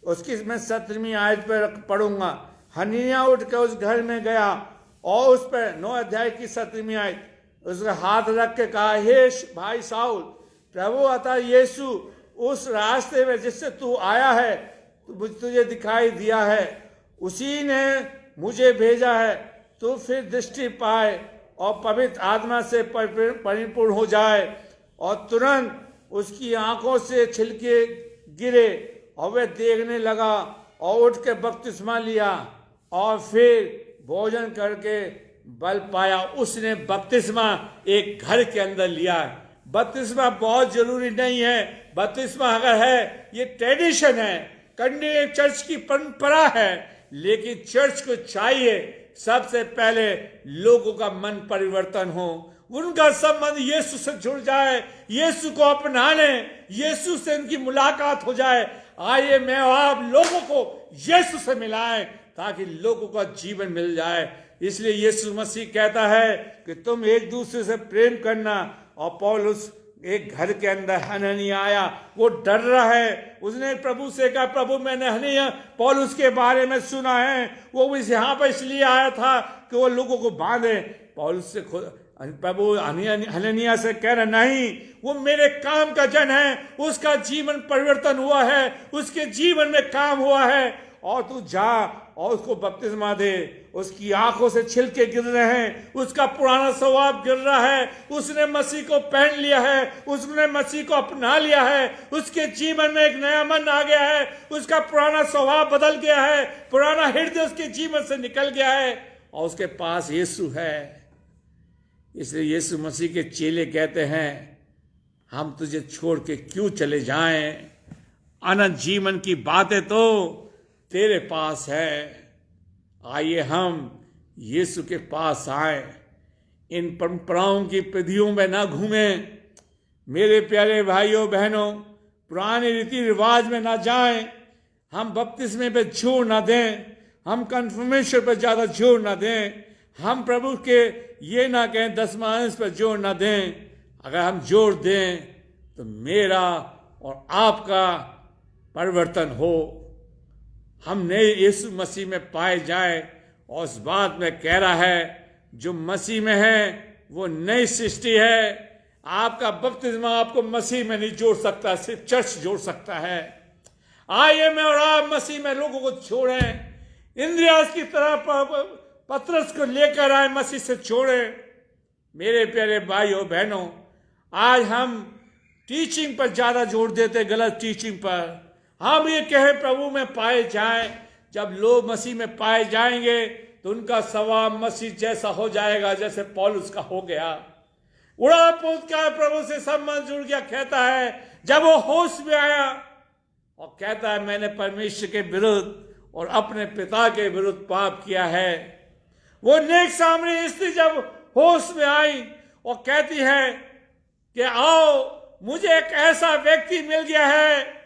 उसकी मैं 17वीं आयत पर पढ़ूंगा। हनन्याह उठ कर उस घर में गया और उस पर 9 अध्याय की 17वीं आयत, उसका हाथ रख के कहा, हे भाई साउल, प्रभु अतः यीशु उस रास्ते में जिससे तू आया है, तुझे दिखाई दिया है, उसी ने मुझे भेजा है। तू फिर दृष्टि पाए और पवित्र आत्मा से परिपूर्ण हो जाए। और तुरंत उसकी आंखों से छिलके गिरे और वह देखने लगा और उठ के बपतिस्मा लिया और फिर भोजन करके बल पाया। उसने बपतिस्मा एक घर के अंदर लिया। बपतिस्मा बहुत जरूरी नहीं है, बपतिस्मा अगर है ये ट्रेडिशन है, करने चर्च की परंपरा है, लेकिन चर्च को चाहिए सबसे पहले लोगों का मन परिवर्तन हो, उनका संबंध यीशु से जुड़ जाए, यीशु को अपना लें, यीशु से उनकी मुलाकात हो जाए। आइए मैं और आप लोगों को यीशु से मिलाएं ताकि लोगों का जीवन मिल जाए। इसलिए यीशु मसीह कहता है कि तुम एक दूसरे से प्रेम करना। और पौलुस एक घर के अंदर हनन्याह आया, वो डर रहा है, उसने प्रभु से कहा, प्रभु मैंने हनन्याह पौलुस के बारे में सुना है, वो इस यहाँ पर इसलिए आया था कि वो लोगों को बांधे। पौलुस से प्रभु हनन्याह से कह रहा, नहीं, वो मेरे काम का जन है, उसका जीवन परिवर्तन हुआ है, उसके जीवन में काम हुआ है, और तू जा और उसको बपतिस्मा दे। उसकी आंखों से छिलके गिर रहे हैं, उसका पुराना स्वभाव गिर रहा है, उसने मसीह को पहन लिया है, उसने मसीह को अपना लिया है, उसके जीवन में एक नया मन आ गया है, उसका पुराना स्वभाव बदल गया है, पुराना हृदय उसके जीवन से निकल गया है और उसके पास यीशु है। इसलिए यीशु मसीह के चेले कहते हैं, हम तुझे छोड़ के क्यों चले जाएं, अनंत जीवन की बातें तो तेरे पास है। आइए हम यीशु के पास आए। इन परंपराओं की विधियों में ना घूमें। मेरे प्यारे भाइयों बहनों, पुराने रीति रिवाज में ना जाएं। हम बपतिस्मे पे जोर ना दें, हम कन्फर्मेशन पर ज़्यादा जोर ना दें, हम प्रभु के ये ना कहें दशमांश पर जोर ना दें। अगर हम जोर दें तो मेरा और आपका परिवर्तन हो, हम नए यीशु मसीह में पाए जाए। और उस बात में कह रहा है, जो मसीह में है वो नई सृष्टि है। आपका बपतिस्मा आपको मसीह में नहीं जोड़ सकता, सिर्फ चर्च जोड़ सकता है। आइए मैं और आप मसीह में लोगों को जोड़ें, इंद्रियास की तरह पतरस को लेकर आए, मसीह से जोड़ें। मेरे प्यारे भाइयों बहनों, आज हम टीचिंग पर ज्यादा जोर देते, गलत टीचिंग पर। हम ये कहें प्रभु में पाए जाएं। जब लोग मसीह में पाए जाएंगे तो उनका स्वभाव मसीह जैसा हो जाएगा, जैसे पौलुस का हो गया। उड़ा पोत का प्रभु से संबंध जुड़ गया। कहता है जब वो होश में आया और कहता है मैंने परमेश्वर के विरुद्ध और अपने पिता के विरुद्ध पाप किया है। वो नेक सामरी स्त्री जब होश में आई और कहती है कि आओ, मुझे एक ऐसा व्यक्ति मिल गया है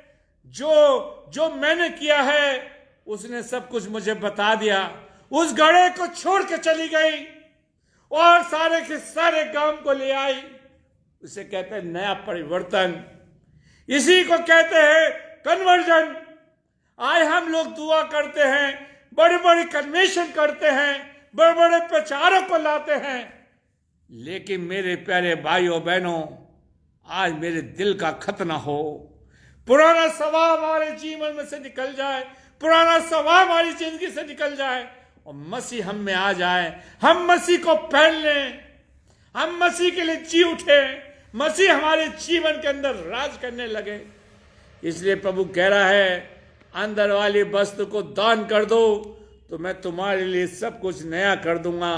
जो मैंने किया है, उसने सब कुछ मुझे बता दिया। उस घड़े को छोड़ के चली गई और सारे के सारे गांव को ले आई। उसे कहते हैं नया परिवर्तन, इसी को कहते हैं कन्वर्जन। आज हम लोग दुआ करते हैं, बड़े बड़े कन्वेंशन करते हैं, बड़े बड़े प्रचारक को लाते हैं, लेकिन मेरे प्यारे भाइयों बहनों, आज मेरे दिल का खतना हो, पुराना स्वभाव हमारे जीवन में से निकल जाए, पुराना स्वभाव हमारी जिंदगी से निकल जाए और मसीह हम में आ जाए। हम मसीह को पहन लें, हम मसीह के लिए जी उठे, मसीह हमारे जीवन के अंदर राज करने लगे। इसलिए प्रभु कह रहा है अंदर वाली वस्तु को दान कर दो तो मैं तुम्हारे लिए सब कुछ नया कर दूंगा।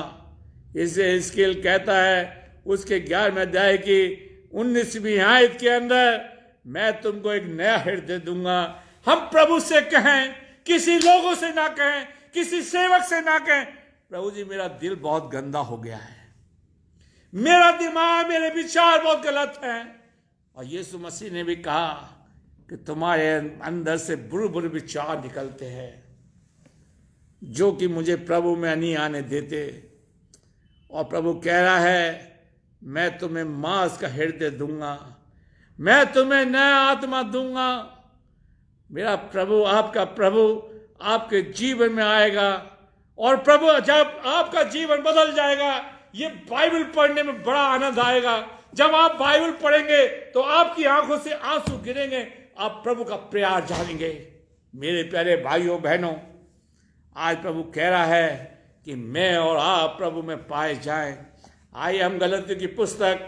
इसे हिजकिय्याह कहता है उसके 11वें अध्याय की 19वीं आयत के अंदर, मैं तुमको एक नया हृदय दूंगा। हम प्रभु से कहें, किसी लोगों से ना कहें, किसी सेवक से ना कहें, प्रभु जी मेरा दिल बहुत गंदा हो गया है, मेरा दिमाग, मेरे विचार बहुत गलत हैं। और यीशु मसीह ने भी कहा कि तुम्हारे अंदर से बुरे बुरे विचार निकलते हैं जो कि मुझे प्रभु में नहीं आने देते। और प्रभु कह रहा है मैं तुम्हें मांस का हृदय दूंगा, मैं तुम्हें नया आत्मा दूंगा। मेरा प्रभु, आपका प्रभु आपके जीवन में आएगा और प्रभु जब आपका जीवन बदल जाएगा, ये बाइबल पढ़ने में बड़ा आनंद आएगा। जब आप बाइबल पढ़ेंगे तो आपकी आंखों से आंसू गिरेंगे, आप प्रभु का प्यार जानेंगे। मेरे प्यारे भाइयों बहनों, आज प्रभु कह रहा है कि मैं और आप प्रभु में पाए जाएं। आइए हम गलतियों की पुस्तक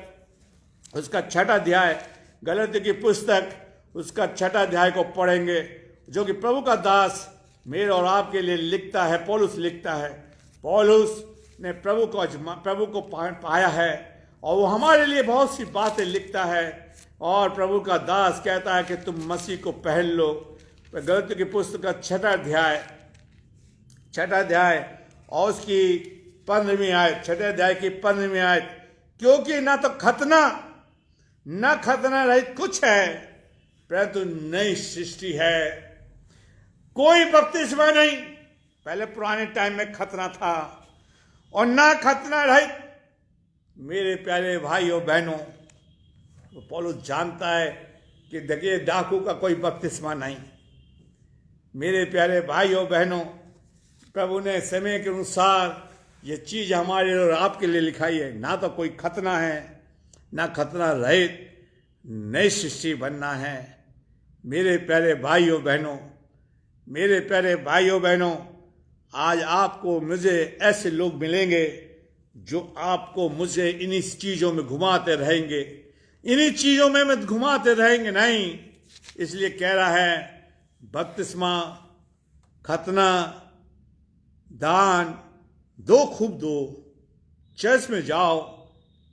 उसका 6वां अध्याय, गलतियों की पुस्तक उसका 6वां अध्याय को पढ़ेंगे, जो कि प्रभु का दास मेरे और आपके लिए लिखता है, पौलुस लिखता है। पौलुस ने प्रभु को पाया है और वो हमारे लिए बहुत सी बातें लिखता है। और प्रभु का दास कहता है कि तुम मसीह को पहन लो। गलतियों की पुस्तक का 6वां अध्याय और उसकी 15वीं आयत, 6वें अध्याय की 15वीं आयत, क्योंकि ना तो खतना न खतना रहित कुछ है, परंतु नई सृष्टि है। कोई बपतिस्मा नहीं, पहले पुराने टाइम में खतना था, और ना खतना रहित। मेरे प्यारे भाइयों बहनों, तो पौलुस जानता है कि देखिए डाकू का कोई बपतिस्मा नहीं। मेरे प्यारे भाइयों बहनों, प्रभु ने समय के अनुसार ये चीज हमारे और आपके लिए लिखाई है। ना तो कोई खतना है, ना खतना रहित, नई सृष्टि बनना है। मेरे प्यारे भाइयों बहनों, मेरे प्यारे भाइयों बहनों, आज आपको मुझे ऐसे लोग मिलेंगे जो आपको मुझे इन्हीं चीजों में घुमाते रहेंगे, इन्हीं चीजों में घुमाते रहेंगे नहीं। इसलिए कह रहा है बपतिस्मा, खतना, दान दो, खूब दो, चर्च में जाओ,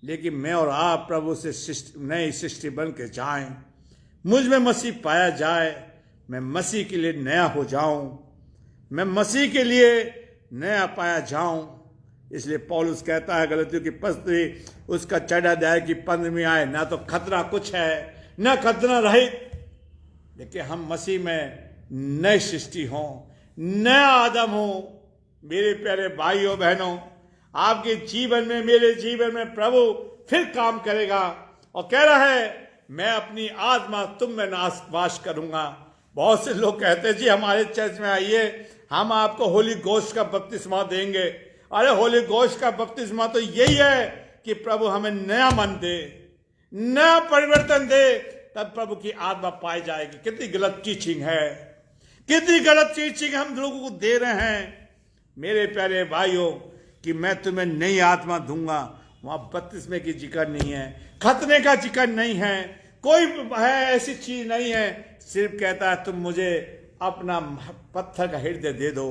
लेकिन मैं और आप प्रभु से नई सृष्टि बन के जाएं। मुझ में मसीह पाया जाए, मैं मसीह के लिए नया हो जाऊं, मैं मसीह के लिए नया पाया जाऊं। इसलिए पौलुस कहता है गलतियों की पत्री उसका 4 अध्याय की 15वीं आयत, ना तो खतरा कुछ है न खतरा रहित, लेकिन हम मसीह में नई सृष्टि हों, नया आदम हो। मेरे प्यारे भाइयों बहनों, आपके जीवन में, मेरे जीवन में प्रभु फिर काम करेगा और कह रहा है मैं अपनी आत्मा तुम में वास करूंगा। बहुत से लोग कहते हैं जी हमारे चर्च में आइए, हम आपको होली गोश्त का बपतिस्मा देंगे। अरे होली गोश्त का बपतिस्मा तो यही है कि प्रभु हमें नया मन दे, नया परिवर्तन दे, तब प्रभु की आत्मा पाई जाएगी। कितनी गलत टीचिंग है, कितनी गलत टीचिंग हम लोगों को दे रहे हैं मेरे प्यारे भाइयों, कि मैं तुम्हें नई आत्मा दूंगा। वहां बपतिस्मे की जिक्र नहीं है, खतने का जिक्र नहीं है, कोई है ऐसी चीज नहीं है। सिर्फ कहता है तुम मुझे अपना पत्थर का हृदय दे दो,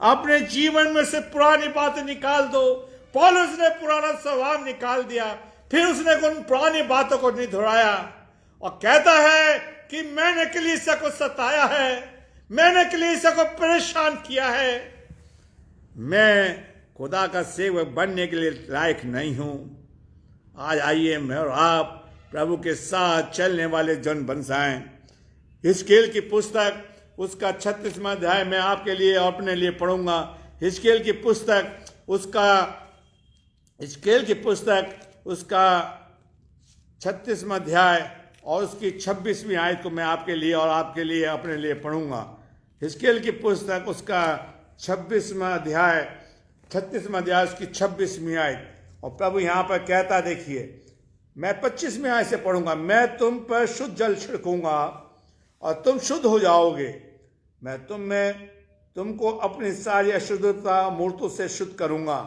अपने जीवन में से पुरानी बातें निकाल दो। पौलुस ने पुराना स्वभाव निकाल दिया, फिर उसने उन पुरानी बातों को नहीं दोहराया और कहता है कि मैंने कलीसिया को सताया है, मैंने कलीसिया को परेशान किया है, मैं खुदा का सेवक बनने के लिए लायक नहीं हूं। आज आइए मैं और आप प्रभु के साथ चलने वाले जन बन जाएं। हिजकीएल की पुस्तक उसका 36वां अध्याय मैं आपके लिए और अपने लिए पढ़ूंगा। हिजकीएल की पुस्तक उसका 36वां अध्याय और उसकी 26वीं आयत को मैं आपके लिए और आपके लिए अपने लिए पढ़ूंगा। हिजकीएल की पुस्तक उसका 36वां अध्याय उसकी 26वीं आयत। और प्रभु यहां पर कहता, देखिए मैं 25वीं आयत से पढ़ूंगा, मैं तुम पर शुद्ध जल छिड़कूंगा और तुम शुद्ध हो जाओगे। मैं तुमको अपनी सारी अशुद्धता मूर्तों से शुद्ध करूंगा।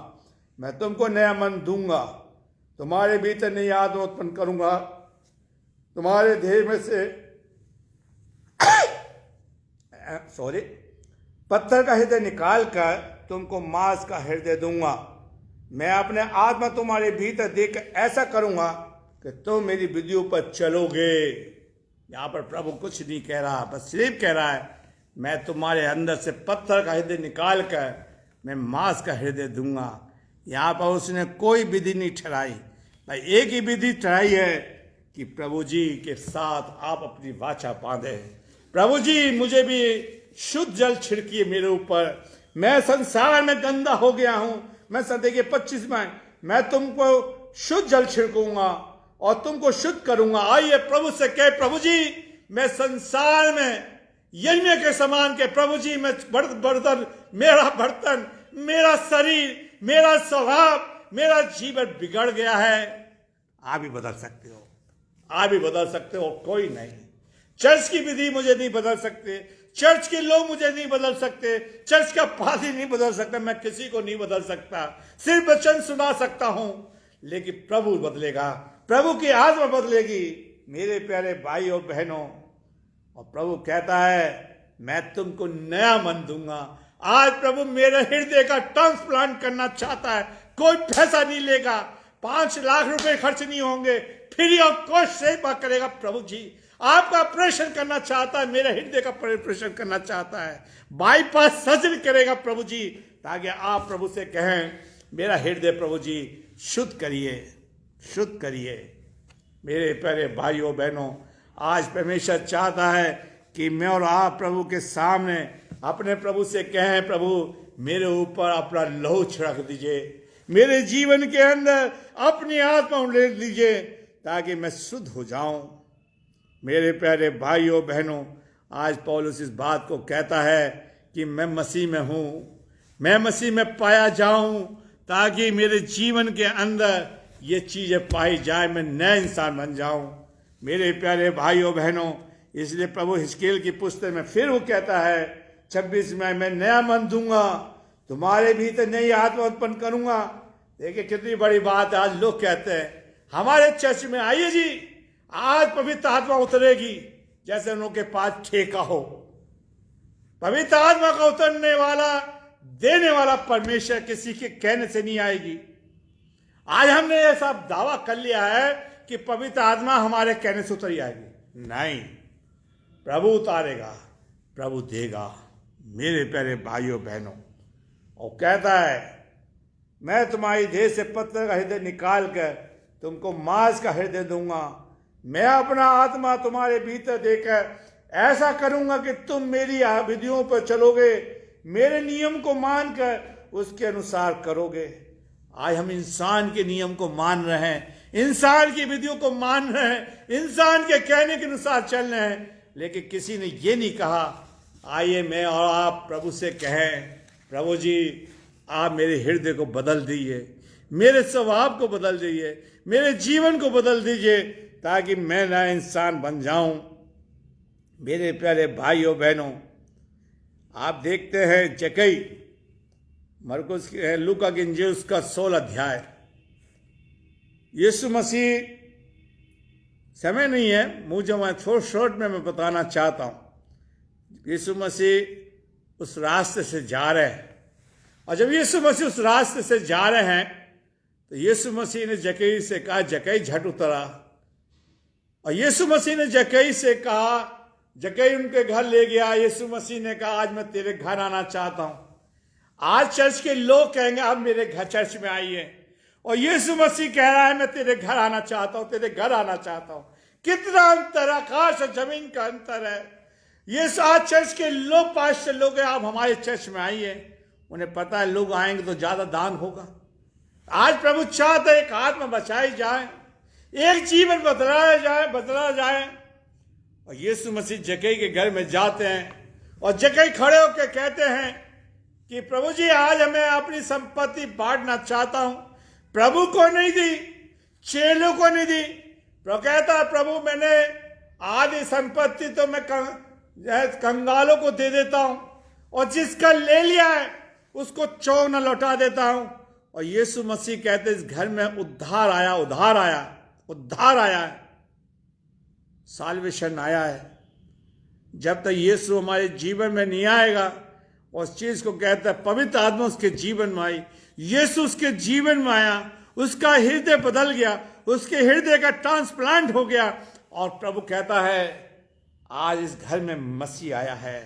मैं तुमको नया मन दूंगा, तुम्हारे भीतर नई आत्मा उत्पन्न करूंगा, तुम्हारे देह में से पत्थर का हृदय निकाल कर तुमको मांस का हृदय दूंगा। मैं अपने आत्मा तुम्हारे भीतर देकर ऐसा करूंगा कि तुम मेरी विधियों पर चलोगे। यहां पर प्रभु कुछ नहीं कह रहा, बस सिर्फ कह रहा है मैं तुम्हारे अंदर से पत्थर का हृदय निकाल कर मैं मांस का हृदय दूंगा। यहां पर उसने कोई विधि नहीं ठहराई, भाई एक ही विधि ठहराई है कि प्रभु जी के साथ आप अपनी वाचा बांधे। प्रभु जी मुझे भी शुद्ध जल छिड़किए मेरे ऊपर, मैं संसार में गंदा हो गया हूं। मैं देखिए 25 में मैं तुमको शुद्ध जल छिड़कूंगा और तुमको शुद्ध करूंगा। आइए प्रभु से कहे, प्रभु जी मैं संसार में यज्ञ के समान के, प्रभु जी मैं बर्तन, मेरा बर्तन, मेरा शरीर, मेरा स्वभाव, मेरा जीवन बिगड़ गया है। आप भी बदल सकते हो, आप भी बदल सकते हो, कोई नहीं। चर्च की विधि मुझे नहीं बदल सकते, चर्च के लोग मुझे नहीं बदल सकते, चर्च का पादरी नहीं बदल सकता, मैं किसी को नहीं बदल सकता, सिर्फ वचन सुना सकता हूं। लेकिन प्रभु बदलेगा, प्रभु की आत्मा बदलेगी मेरे प्यारे भाई और बहनों। और प्रभु कहता है मैं तुमको नया मन दूंगा। आज प्रभु मेरे हृदय का ट्रांसप्लांट करना चाहता है, कोई पैसा नहीं लेगा, 5 लाख रुपए खर्च नहीं होंगे, फ्री ऑफ कॉस्ट सेवा करेगा। प्रभु जी आपका ऑपरेशन करना चाहता है, मेरे हृदय का ऑपरेशन करना चाहता है, बाईपास सर्जरी करेगा प्रभु जी, ताकि आप प्रभु से कहें मेरा हृदय प्रभु जी शुद्ध करिए, शुद्ध करिए। मेरे प्यारे भाइयों बहनों, आज परमेश्वर चाहता है कि मैं और आप प्रभु के सामने अपने प्रभु से कहें, प्रभु मेरे ऊपर अपना लहू छिड़क दीजिए, मेरे जीवन के अंदर अपनी आत्मा ले लीजिए ताकि मैं शुद्ध हो जाऊं। मेरे प्यारे भाइयों बहनों, आज पौलुस इस बात को कहता है कि मैं मसीह में हूं, मैं मसीह में पाया जाऊं ताकि मेरे जीवन के अंदर ये चीजें पाई जाए, मैं नया इंसान बन जाऊं। मेरे प्यारे भाइयों बहनों, इसलिए प्रभु हिजकीएल की पुस्तक में फिर वो कहता है 26 में मैं नया मन दूंगा, तुम्हारे भीतर नई आत्मा उत्पन्न करूंगा। देखिए कितनी बड़ी बात है। आज लोग कहते हैं हमारे चर्च में आइए जी, आज पवित्र आत्मा उतरेगी, जैसे उन लोगों के पास ठेका हो। पवित्र आत्मा का उतरने वाला, देने वाला परमेश्वर किसी के कहने से नहीं आएगी। आज हमने ऐसा दावा कर लिया है कि पवित्र आत्मा हमारे कहने से उतर आएगी। नहीं, प्रभु उतारेगा, प्रभु देगा। मेरे प्यारे भाइयों बहनों, और कहता है मैं तुम्हारी देह से पत्थर का हृदय निकाल कर तुमको मांस का हृदय दूंगा। मैं अपना आत्मा तुम्हारे भीतर देकर ऐसा करूंगा कि तुम मेरी विधियों पर चलोगे, मेरे नियम को मानकर उसके अनुसार करोगे। आज हम इंसान के नियम को मान रहे हैं, इंसान की विधियों को मान रहे हैं, इंसान के कहने के अनुसार चल रहे हैं, लेकिन किसी ने ये नहीं कहा आइए मैं और आप प्रभु से कहें, प्रभु जी आप मेरे हृदय को बदल दीजिए, मेरे स्वभाव को बदल दीजिए, मेरे जीवन को बदल दीजिए, ताकि मैं नया इंसान बन जाऊं। मेरे प्यारे भाइयों बहनों, आप देखते हैं जक्कई मरकुस लूका की इंजील उसका 16 अध्याय। यीशु मसीह, समय नहीं है मुझे मैं थोड़ा शॉर्ट में मैं बताना चाहता हूं। यीशु मसीह उस रास्ते से जा रहे हैं, और जब यीशु मसीह उस रास्ते से जा रहे हैं तो यीशु मसीह ने जक्कई से कहा जक्कई झट उतरा। और यीशु मसीह ने जक्कई से कहा, जक्कई उनके घर ले गया। यीशु मसीह ने कहा आज मैं तेरे घर आना चाहता हूं। आज चर्च के लोग कहेंगे आप मेरे घर चर्च में आइए, और यीशु मसीह कह रहा है मैं तेरे घर आना चाहता हूं, तेरे घर आना चाहता हूं। कितना अंतर, आकाश और जमीन का अंतर है। ये आज चर्च के लोग 500 लोग हैं, आप हमारे चर्च में आइए। उन्हें पता है लोग आएंगे तो ज्यादा दान होगा। आज प्रभु चाहते हैं एक आत्मा बचाई जाए, एक जीवन बदला जाए। और यीशु मसीह जक्कई के घर में जाते हैं, और जक्कई खड़े होकर कहते हैं कि प्रभु जी आज हमें अपनी संपत्ति बांटना चाहता हूं। प्रभु को नहीं दी, चेलों को नहीं दी। प्रभु कहता है प्रभु मैंने आधी संपत्ति तो मैं कंगालों को दे देता हूं, और जिसका ले लिया है उसको चौगुना लौटा देता हूं। और यीशु मसीह कहते इस घर में उद्धार आया, उद्धार आया, उद्धार आया है, साल्वेशन आया है। जब तक यीशु हमारे जीवन में नहीं आएगा, उस चीज को कहता है पवित्र आत्मा उसके जीवन में आई। यीशु उसके जीवन में आया, उसका हृदय बदल गया, उसके हृदय का ट्रांसप्लांट हो गया। और प्रभु कहता है आज इस घर में मसीह आया है,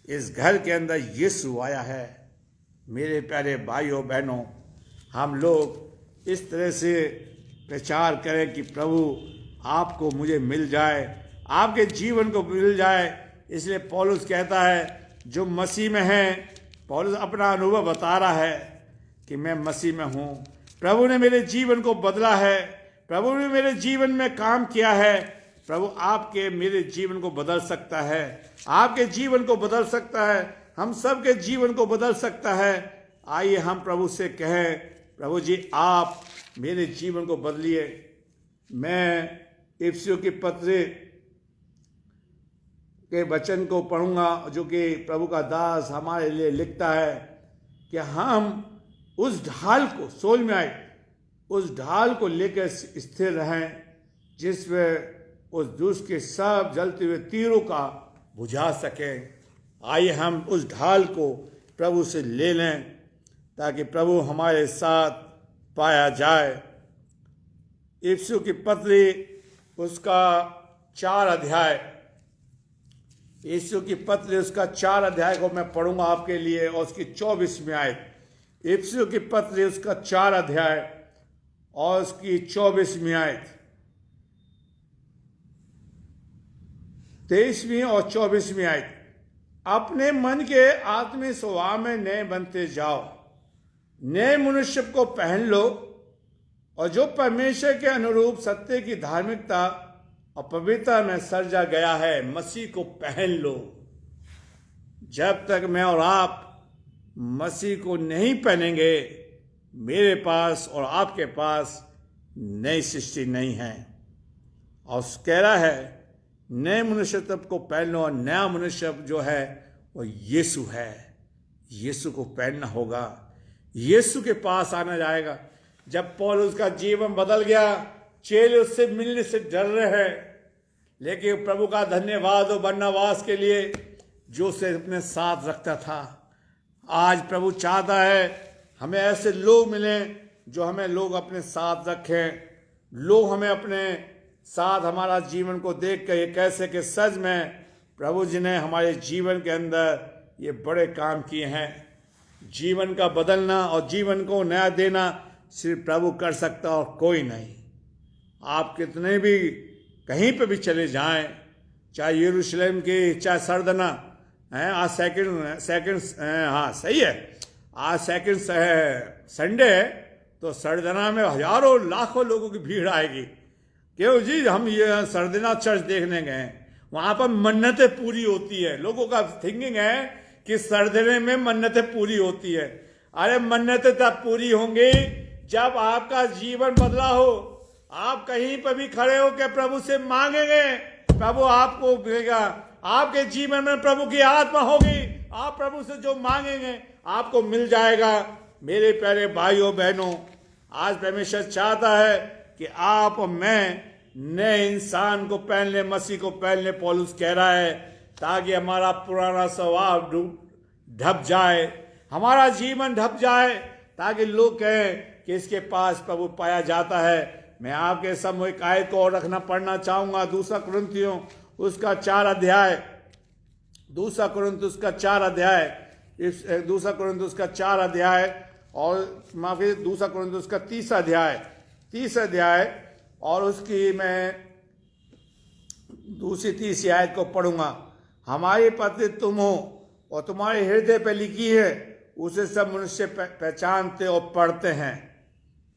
इस घर के अंदर यीशु आया है। मेरे प्यारे भाइयों बहनों, हम लोग इस तरह से प्रचार करें कि प्रभु आपको मुझे मिल जाए, आपके जीवन को मिल जाए। इसलिए पौलुस कहता है जो मसीह में है, पौलुस अपना अनुभव बता रहा है कि मैं मसीह में हूँ, प्रभु ने मेरे जीवन को बदला है, प्रभु ने मेरे जीवन में काम किया है। प्रभु आपके मेरे जीवन को बदल सकता है, आपके जीवन को बदल सकता है, हम सबके जीवन को बदल सकता है। आइए हम प्रभु से कहें प्रभु जी आप मेरे जीवन को बदलिए। मैं इफिसियों की पत्री के वचन को पढ़ूंगा जो कि प्रभु का दास हमारे लिए लिखता है कि हम उस ढाल को, 16 में आए, उस ढाल को लेकर स्थिर रहें जिसमें उस दुष्ट के सब जलते हुए तीरों का बुझा सकें। आइए हम उस ढाल को प्रभु से ले लें ताकि प्रभु हमारे साथ पाया जाए। इफिसियों की पत्री उसका 4 अध्याय, इफिसियों की पत्री उसका 4 अध्याय को मैं पढ़ूंगा आपके लिए, और उसकी 24वीं आयत। इफिसियों की पत्री उसका 4 अध्याय और उसकी 24वीं आयत, 23वीं और 24वीं आयत। अपने मन के आत्मिक स्वभाव में नए बनते जाओ, नए मनुष्य को पहन लो, और जो परमेश्वर के अनुरूप सत्य की धार्मिकता और पवित्रता में सृजा गया है, मसीह को पहन लो। जब तक मैं और आप मसीह को नहीं पहनेंगे, मेरे पास और आपके पास नई सृष्टि नहीं है। और कह रहा है नए मनुष्यत्व को पहन लो, और नया मनुष्य जो है वो यीशु है। यीशु को पहनना होगा, यीशु के पास आना जाएगा। जब पौलुस का जीवन बदल गया, चेले उससे मिलने से डर रहे हैं, लेकिन प्रभु का धन्यवाद हो बरनबास के लिए जो उसे अपने साथ रखता था। आज प्रभु चाहता है हमें ऐसे लोग मिलें जो हमें लोग अपने साथ रखें, लोग हमें अपने साथ हमारा जीवन को देख कर ये कैसे कि सच में प्रभु जी ने हमारे जीवन के अंदर ये बड़े काम किए हैं। जीवन का बदलना और जीवन को नया देना सिर्फ प्रभु कर सकता और कोई नहीं। आप कितने भी कहीं पे भी चले जाएं, चाहे यरूशलेम की, चाहे सरदना है, आज सेकंड हाँ सही है, आज सेकंड संडे है, तो सरदना में हजारों लाखों लोगों की भीड़ आएगी। क्यों जी? हम ये सरदना चर्च देखने गए, वहां पर मन्नतें पूरी होती है। लोगों का थिंकिंग है कि सरदने में मन्नतें पूरी होती है। अरे मन्नतें तब पूरी होंगी जब आपका जीवन बदला हो। आप कहीं पर भी खड़े होकर प्रभु से मांगेंगे, प्रभु आपको देगा। आपके जीवन में प्रभु की आत्मा होगी, आप प्रभु से जो मांगेंगे आपको मिल जाएगा। मेरे प्यारे भाइयों बहनों, आज परमेश्वर चाहता है कि आप और मैं नए इंसान को पहन ले, मसीह को पहन ले। पौलुस कह रहा है ताकि हमारा पुराना स्वभाव ढप जाए, हमारा जीवन ढप जाए, ताकि लोग कहें कि इसके पास प्रभु पाया जाता है। मैं आपके सामने एक आयत को और पढ़ना चाहूंगा, दूसरा कुरिन्थियों उसका 4 अध्याय, दूसरा कुरिन्थियों उसका 4 अध्याय, दूसरा कुरिन्थियों उसका 4 अध्याय और माफी दूसरा कुरिन्थियों उसका 30 अध्याय और उसकी मैं दूसरी 30 आयत को पढ़ूंगा। हमारी पत्री तुम हो और तुम्हारे हृदय पे लिखी है, उसे सब मनुष्य पहचानते और पढ़ते हैं।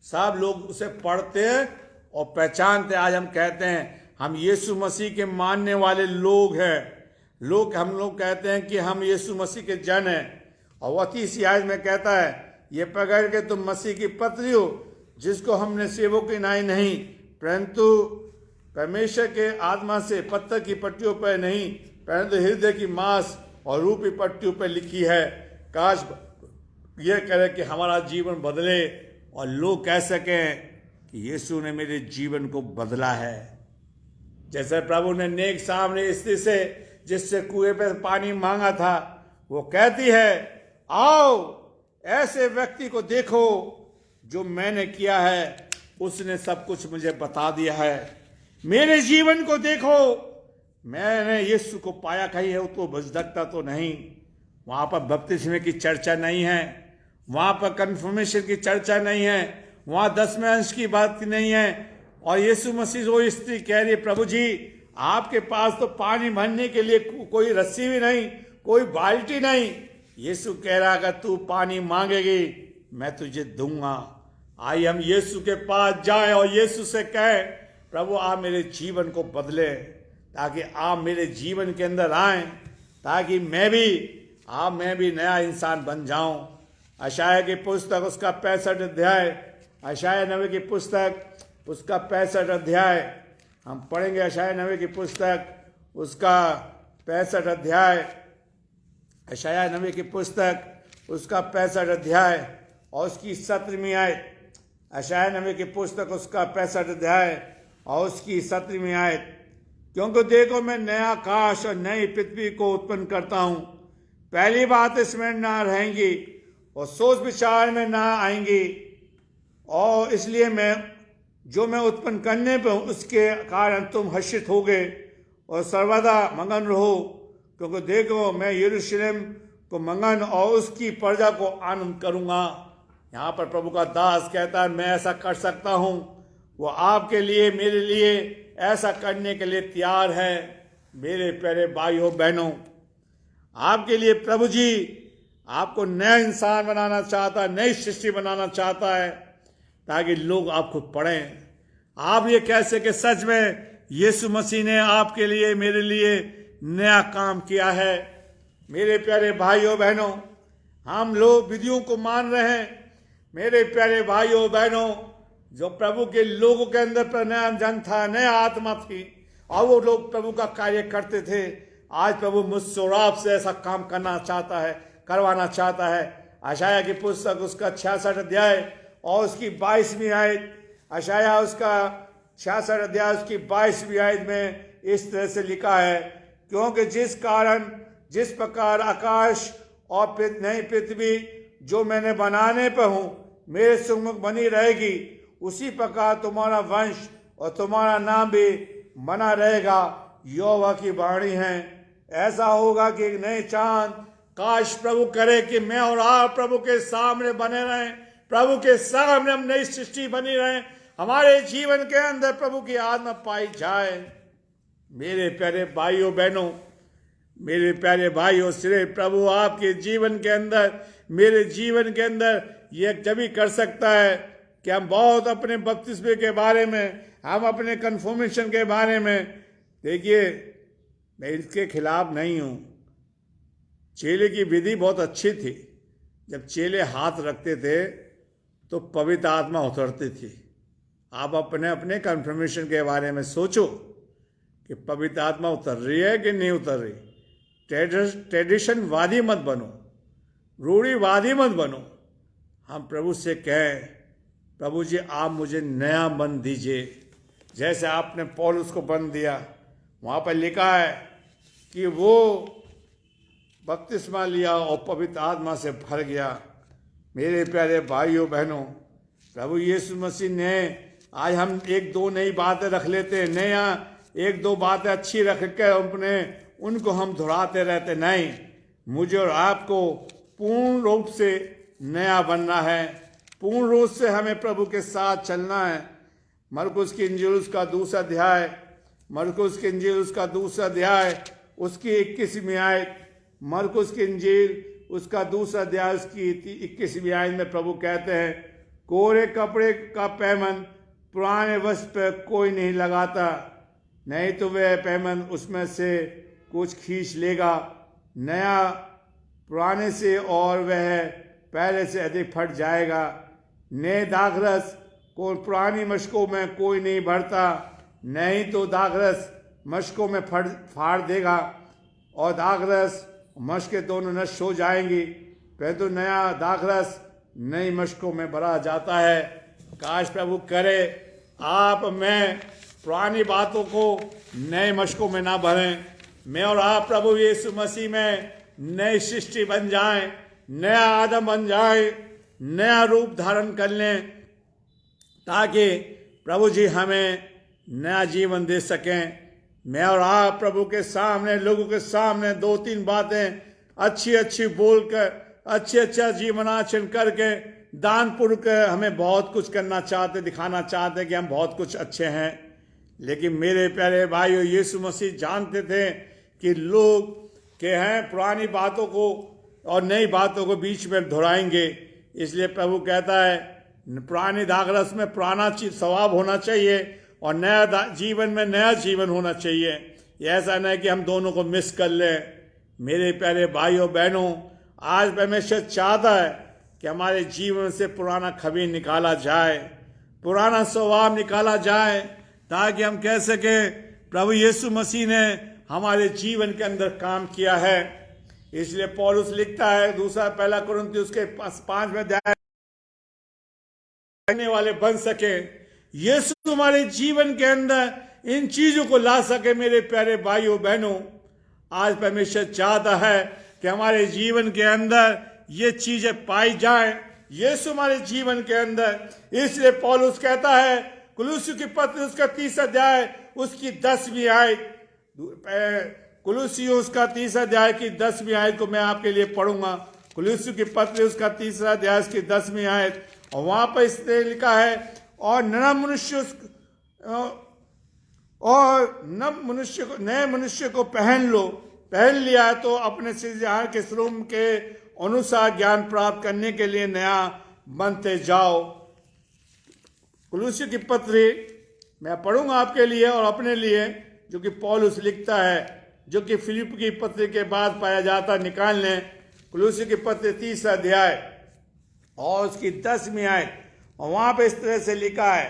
सब लोग उसे पढ़ते हैं और पहचानते। आज हम कहते हैं हम यीशु मसीह के मानने वाले लोग हैं। हम लोग कहते हैं कि हम यीशु मसीह के जन हैं। और वह 30 आयत में कहता है, ये पकड़ के तुम मसीह की पत्री हो, जिसको हमने सेवों की नाई नहीं परंतु परमेश्वर के आत्मा से पत्थर की पट्टियों पर नहीं, परंतु हृदय की मांस और रूपी पट्टियों पर लिखी है। काश ये करे कि हमारा जीवन बदले और लोग कह सकें कि यीशु ने मेरे जीवन को बदला है। जैसे प्रभु ने नेक सामने स्त्री से, जिससे कुएं पे पानी मांगा था, वो कहती है, आओ ऐसे व्यक्ति को देखो जो मैंने किया है, उसने सब कुछ मुझे बता दिया है। मेरे जीवन को देखो, मैंने यीशु को पाया। कहीं है तो बजदकता तो नहीं, वहां पर बपतिस्मे की चर्चा नहीं है, वहां पर कन्फर्मेशन की चर्चा नहीं है, वहां 10वें अंश की बात नहीं है। और यीशु मसीह वो स्त्री कह रही है, प्रभु जी आपके पास तो पानी भरने के लिए कोई रस्सी भी नहीं, कोई बाल्टी नहीं। यीशु कह रहा, अगर तू पानी मांगेगी मैं तुझे दूंगा। आइए हम यीशु के पास जाएं और यीशु से कहें, प्रभु आप मेरे जीवन को बदले, ताकि आप मेरे जीवन के अंदर आए, ताकि मैं भी नया इंसान बन जाऊं। यशायाह की पुस्तक उसका 65 अध्याय, यशायाह नबी की पुस्तक उसका 65 अध्याय हम पढ़ेंगे। यशायाह नबी की पुस्तक उसका 65 अध्याय, यशायाह नबी की पुस्तक उसका 65 अध्याय और उसकी 17वीं आयत। यशायाह नबी की पुस्तक उसका 65 अध्याय और उसकी 17वीं आयत। क्योंकि देखो मैं नया आकाश और नई पृथ्वी को उत्पन्न करता हूं, पहली बात इसमें ना रहेंगी और सोच विचार में ना आएंगी, और इसलिए मैं उत्पन्न करने पर उसके कारण तुम हर्षित होगे और सर्वदा मगन रहो। क्योंकि देखो मैं यरूशलेम को मगन और उसकी प्रजा को आनंद करूंगा। यहाँ पर प्रभु का दास कहता है, मैं ऐसा कर सकता हूँ। वो आपके लिए, मेरे लिए ऐसा करने के लिए तैयार है। मेरे प्यारे भाइयों बहनों, आपके लिए प्रभु जी आपको नया इंसान बनाना चाहता है, नई सृष्टि बनाना चाहता है, ताकि लोग आपको पढ़ें। आप ये कह सके सच में यीशु मसीह ने आपके लिए, मेरे लिए नया काम किया है। मेरे प्यारे भाइयों बहनों, हम लोग विधियों को मान रहे हैं। मेरे प्यारे भाइयों बहनों, जो प्रभु के लोगों के अंदर पर नया जन था, नया आत्मा थी, और वो लोग प्रभु का कार्य करते थे। आज प्रभु मुझसे और आपसे ऐसा काम करवाना चाहता है। यशायाह की पुस्तक उसका 66 अध्याय और उसकी 22वीं आयत, यशायाह उसका 66 अध्याय उसकी 22वीं आयत में इस तरह से लिखा है, क्योंकि जिस प्रकार आकाश और नई पृथ्वी जो मैंने बनाने पर हूं मेरे सम्मुख बनी रहेगी, उसी प्रकार तुम्हारा वंश और तुम्हारा नाम भी बना रहेगा। यहोवा की वाणी है। ऐसा होगा कि एक नए चांद काश प्रभु करे कि मैं और आप प्रभु के सामने बने रहें, प्रभु के सामने हम नई सृष्टि बनी रहें, हमारे जीवन के अंदर प्रभु की आत्मा पाई जाए। मेरे प्यारे भाइयों बहनों, मेरे प्यारे भाइयों, सिर्फ प्रभु आपके जीवन के अंदर, मेरे जीवन के अंदर ये तभी कर सकता है कि हम बहुत अपने बपतिस्मे के बारे में, हम अपने कन्फर्मेशन के बारे में, देखिए मैं इसके खिलाफ नहीं हूँ। चेले की विधि बहुत अच्छी थी। जब चेले हाथ रखते थे तो पवित्र आत्मा उतरती थी। आप अपने अपने कन्फर्मेशन के बारे में सोचो कि पवित्र आत्मा उतर रही है कि नहीं उतर रही। ट्रेडिशनवादी मत बनो, रूढ़िवादी मत बनो। हम प्रभु से कहें, प्रभु जी आप मुझे नया मन दीजिए, जैसे आपने पौलुस को बन दिया। वहाँ पर लिखा है कि वो बपतिस्मा लिया और पवित्र आत्मा से भर गया। मेरे प्यारे भाइयों बहनों, प्रभु यीशु मसीह ने, आज हम एक दो नई बातें रख लेते हैं, नया एक दो बातें अच्छी रख कर अपने उनको हम दोहराते रहते। नहीं, मुझे और आपको पूर्ण रूप से नया बनना है, पूर्ण रूप से हमें प्रभु के साथ चलना है। मरकुस की इंजील उसका दूसरा अध्याय, मरकुस की इंजील उसका दूसरा अध्याय उसकी 21वीं आयत, मरकुस की इंजील उसका दूसरा अध्याय उसकी 21वीं आयत में प्रभु कहते हैं, कोरे कपड़े का पैमन पुराने वस्त्र पर कोई नहीं लगाता, नहीं तो वह पैमन उसमें से कुछ खींच लेगा, नया पुराने से, और वह पहले से अधिक फट जाएगा। नए दाखरस को पुरानी मशकों में कोई नहीं भरता, नहीं तो दाखरस मशकों में फाड़ देगा और दाखरस मशकें दोनों नष्ट हो जाएंगी। परंतु नया दाखरस नई मशकों में भरा जाता है। काश प्रभु करे आप मैं पुरानी बातों को नए मशकों में ना भरें। मैं और आप प्रभु यीशु मसीह में नई सृष्टि बन जाएं, नया आदम बन जाए, नया रूप धारण कर लें, ताकि प्रभु जी हमें नया जीवन दे सकें। मैं और आप प्रभु के सामने, लोगों के सामने दो तीन बातें अच्छी अच्छी बोलकर, अच्छा जीवन आचरण करके, दान पुण्य कर हमें बहुत कुछ करना चाहते, दिखाना चाहते कि हम बहुत कुछ अच्छे हैं। लेकिन मेरे प्यारे भाइयों, यीशु मसीह जानते थे कि लोग के हैं पुरानी बातों को और नई बातों को बीच में दोहराएंगे। इसलिए प्रभु कहता है पुरानी दाखरस में पुराना चीज स्वभाव होना चाहिए और नया जीवन में नया जीवन होना चाहिए। ये ऐसा नहीं कि हम दोनों को मिस कर लें। मेरे प्यारे भाइयों बहनों, आज परमेश्वर चाहता है कि हमारे जीवन से पुराना खमीर निकाला जाए, पुराना स्वभाव निकाला जाए, ताकि हम कह सकें प्रभु यीशु मसीह ने हमारे जीवन के अंदर काम किया है। इसलिए पौलुस लिखता है पहला कुरिन्थियों उसके 5वें अध्याय वाले बन सके, यीशु हमारे जीवन के अंदर इन चीजों को ला सके। मेरे प्यारे भाइयों बहनों, आज परमेश्वर चाहता है कि हमारे जीवन के अंदर ये चीजें पाई जाएं, यीशु हमारे जीवन के अंदर। इसलिए पौलुस कहता है कुलुस्सियों की पत्र उसका 30 अध्याय उसकी 10वीं आयत, कुलुस्सियों उसका 30 अध्याय की 10वीं आयत को मैं आपके लिए पढ़ूंगा। कुलुस्सियों की पत्र उसका 30 अध्याय उसकी 10वीं आयत, और वहां पर इसने लिखा है, और नए मनुष्य को पहन लो, पहन लिया तो अपने सृजनहार के स्वरूप के अनुसार ज्ञान प्राप्त करने के लिए नया बनते जाओ। कुलुस्सियों की पत्री मैं पढ़ूंगा आपके लिए और अपने लिए, जो कि पौलुस लिखता है, जो कि फिलिप की पत्री के बाद पाया जाता। निकाल लें कुलुस्सियों की पत्री 30 अध्याय और उसकी 10वीं आयत, और वहां पे इस तरह से लिखा है,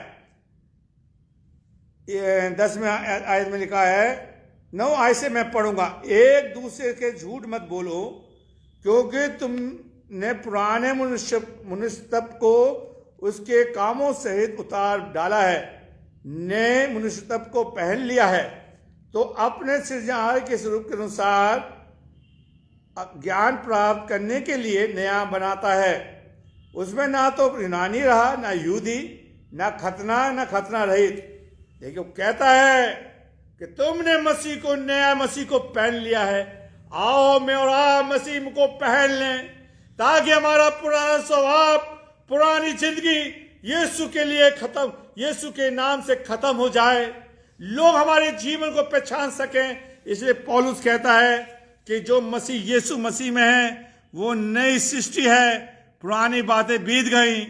10वीं आयत में लिखा है, 9 आयत से मैं पढ़ूंगा, एक दूसरे के झूठ मत बोलो, क्योंकि तुमने पुराने मनुष्य तब को उसके कामों सहित उतार डाला है, नए मनुष्य तब को पहन लिया है, तो अपने सृजनहार के स्वरूप के अनुसार ज्ञान प्राप्त करने के लिए नया बनाता है। उसमें ना तो यूनानी रहा, ना यहूदी, ना खतना रहित। देखिए कहता है कि तुमने मसीह को, नया मसीह को पहन लिया है, आओ मैं और आप मसीह को पहन लें, ताकि हमारा पुराना स्वभाव, पुरानी जिंदगी यीशु के लिए खत्म, यीशु के नाम से खत्म हो जाए, लोग हमारे जीवन को पहचान सकें। इसलिए पौलुस कहता है कि जो मसीह यीशु मसीह में है वो नई सृष्टि है, पुरानी बातें बीत गई,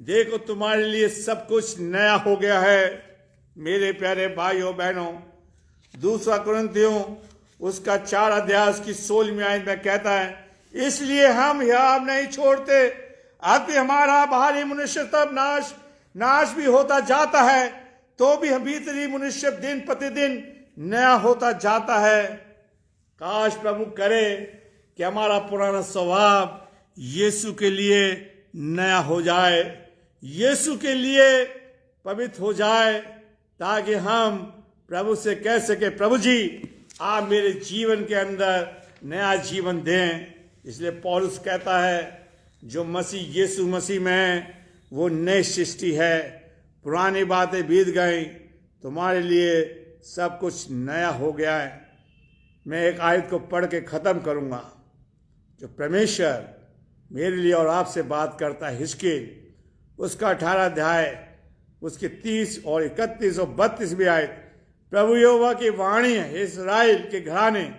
देखो तुम्हारे लिए सब कुछ नया हो गया है। मेरे प्यारे भाइयों बहनों, 2 कुरिन्थियों उसका 4 अध्याय की 16वीं आयत में कहता है, इसलिए हम हियाव नहीं छोड़ते, अति हमारा बाहरी मनुष्य तब नाश भी होता जाता है, तो भी हम भीतरी मनुष्य दिन प्रतिदिन नया होता जाता है। काश प्रभु करे कि हमारा पुराना स्वभाव यीशु के लिए नया हो जाए, यीशु के लिए पवित्र हो जाए, ताकि हम प्रभु से कह सके, प्रभु जी आप मेरे जीवन के अंदर नया जीवन दें। इसलिए पौलुस कहता है जो मसीह यीशु मसीह में है वो नई सृष्टि है, पुरानी बातें बीत गई, तुम्हारे लिए सब कुछ नया हो गया है। मैं एक आयत को पढ़ के ख़त्म करूँगा जो परमेश्वर मेरे लिए और आपसे बात करता है। हिजकील उसका 18 अध्याय उसके 30 और 31 और 32 आयत, प्रभु यहोवा की वाणी है, इस्राएल के घराने,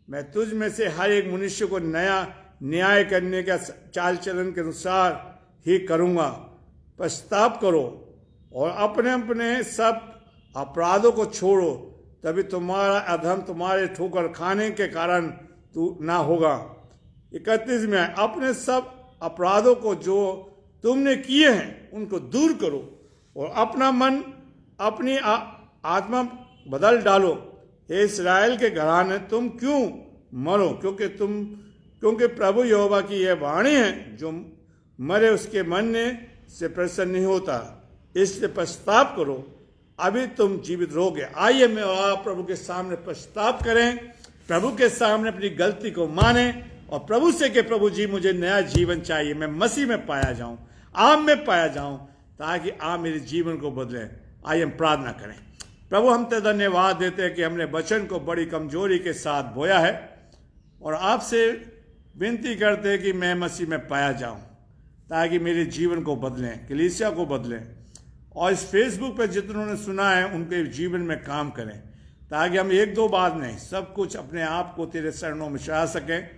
मैं तुझ में से हर एक मनुष्य को नया न्याय करने का चाल चलन के अनुसार ही करूँगा। पश्चाताप करो और अपने अपने सब अपराधों को छोड़ो, तभी तुम्हारा अधर्म तुम्हारे ठोकर खाने के कारण तू ना होगा। 31 में अपने सब अपराधों को जो तुमने किए हैं उनको दूर करो और अपना मन अपनी आत्मा बदल डालो। हे इस्राएल के घराने, तुम क्यों मरो, क्योंकि प्रभु यहोवा की यह वाणी है, जो मरे उसके मरने से प्रसन्न नहीं होता, इसलिए पश्चाताप करो, अभी तुम जीवित रहोगे। आइए मैं और आप प्रभु के सामने पश्चाताप करें, प्रभु के सामने अपनी गलती को माने और प्रभु से कि प्रभु जी मुझे नया जीवन चाहिए, मैं मसीह में पाया जाऊं, आप में पाया जाऊं, ताकि आप मेरे जीवन को बदलें। आइए हम प्रार्थना करें। प्रभु हम ते धन्यवाद देते हैं कि हमने वचन को बड़ी कमजोरी के साथ बोया है और आपसे विनती करते हैं कि मैं मसीह में पाया जाऊं, ताकि मेरे जीवन को बदलें, कलीसिया को बदलें, और इस फेसबुक पर जितनों ने सुना है उनके जीवन में काम करें, ताकि हम 1-2 बार नहीं सब कुछ अपने आप को तेरे चरणों में चढ़ा सकें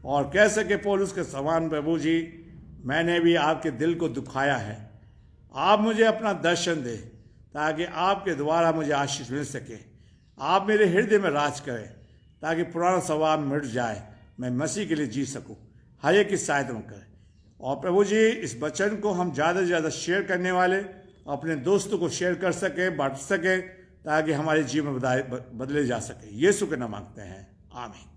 और कह सके पौलुस के समान, प्रभु जी मैंने भी आपके दिल को दुखाया है, आप मुझे अपना दर्शन दे, ताकि आपके द्वारा मुझे आशीष मिल सके, आप मेरे हृदय में राज करें, ताकि पुराना स्वभाव मिट जाए, मैं मसीह के लिए जी सकूं। हर एक की सहायता करें। और प्रभु जी इस वचन को हम ज़्यादा से ज़्यादा शेयर करने वाले अपने दोस्तों को शेयर कर सकें, बांट सकें, ताकि हमारे जीवन बदले जा सके। यीशु के नाम मांगते हैं, आमीन।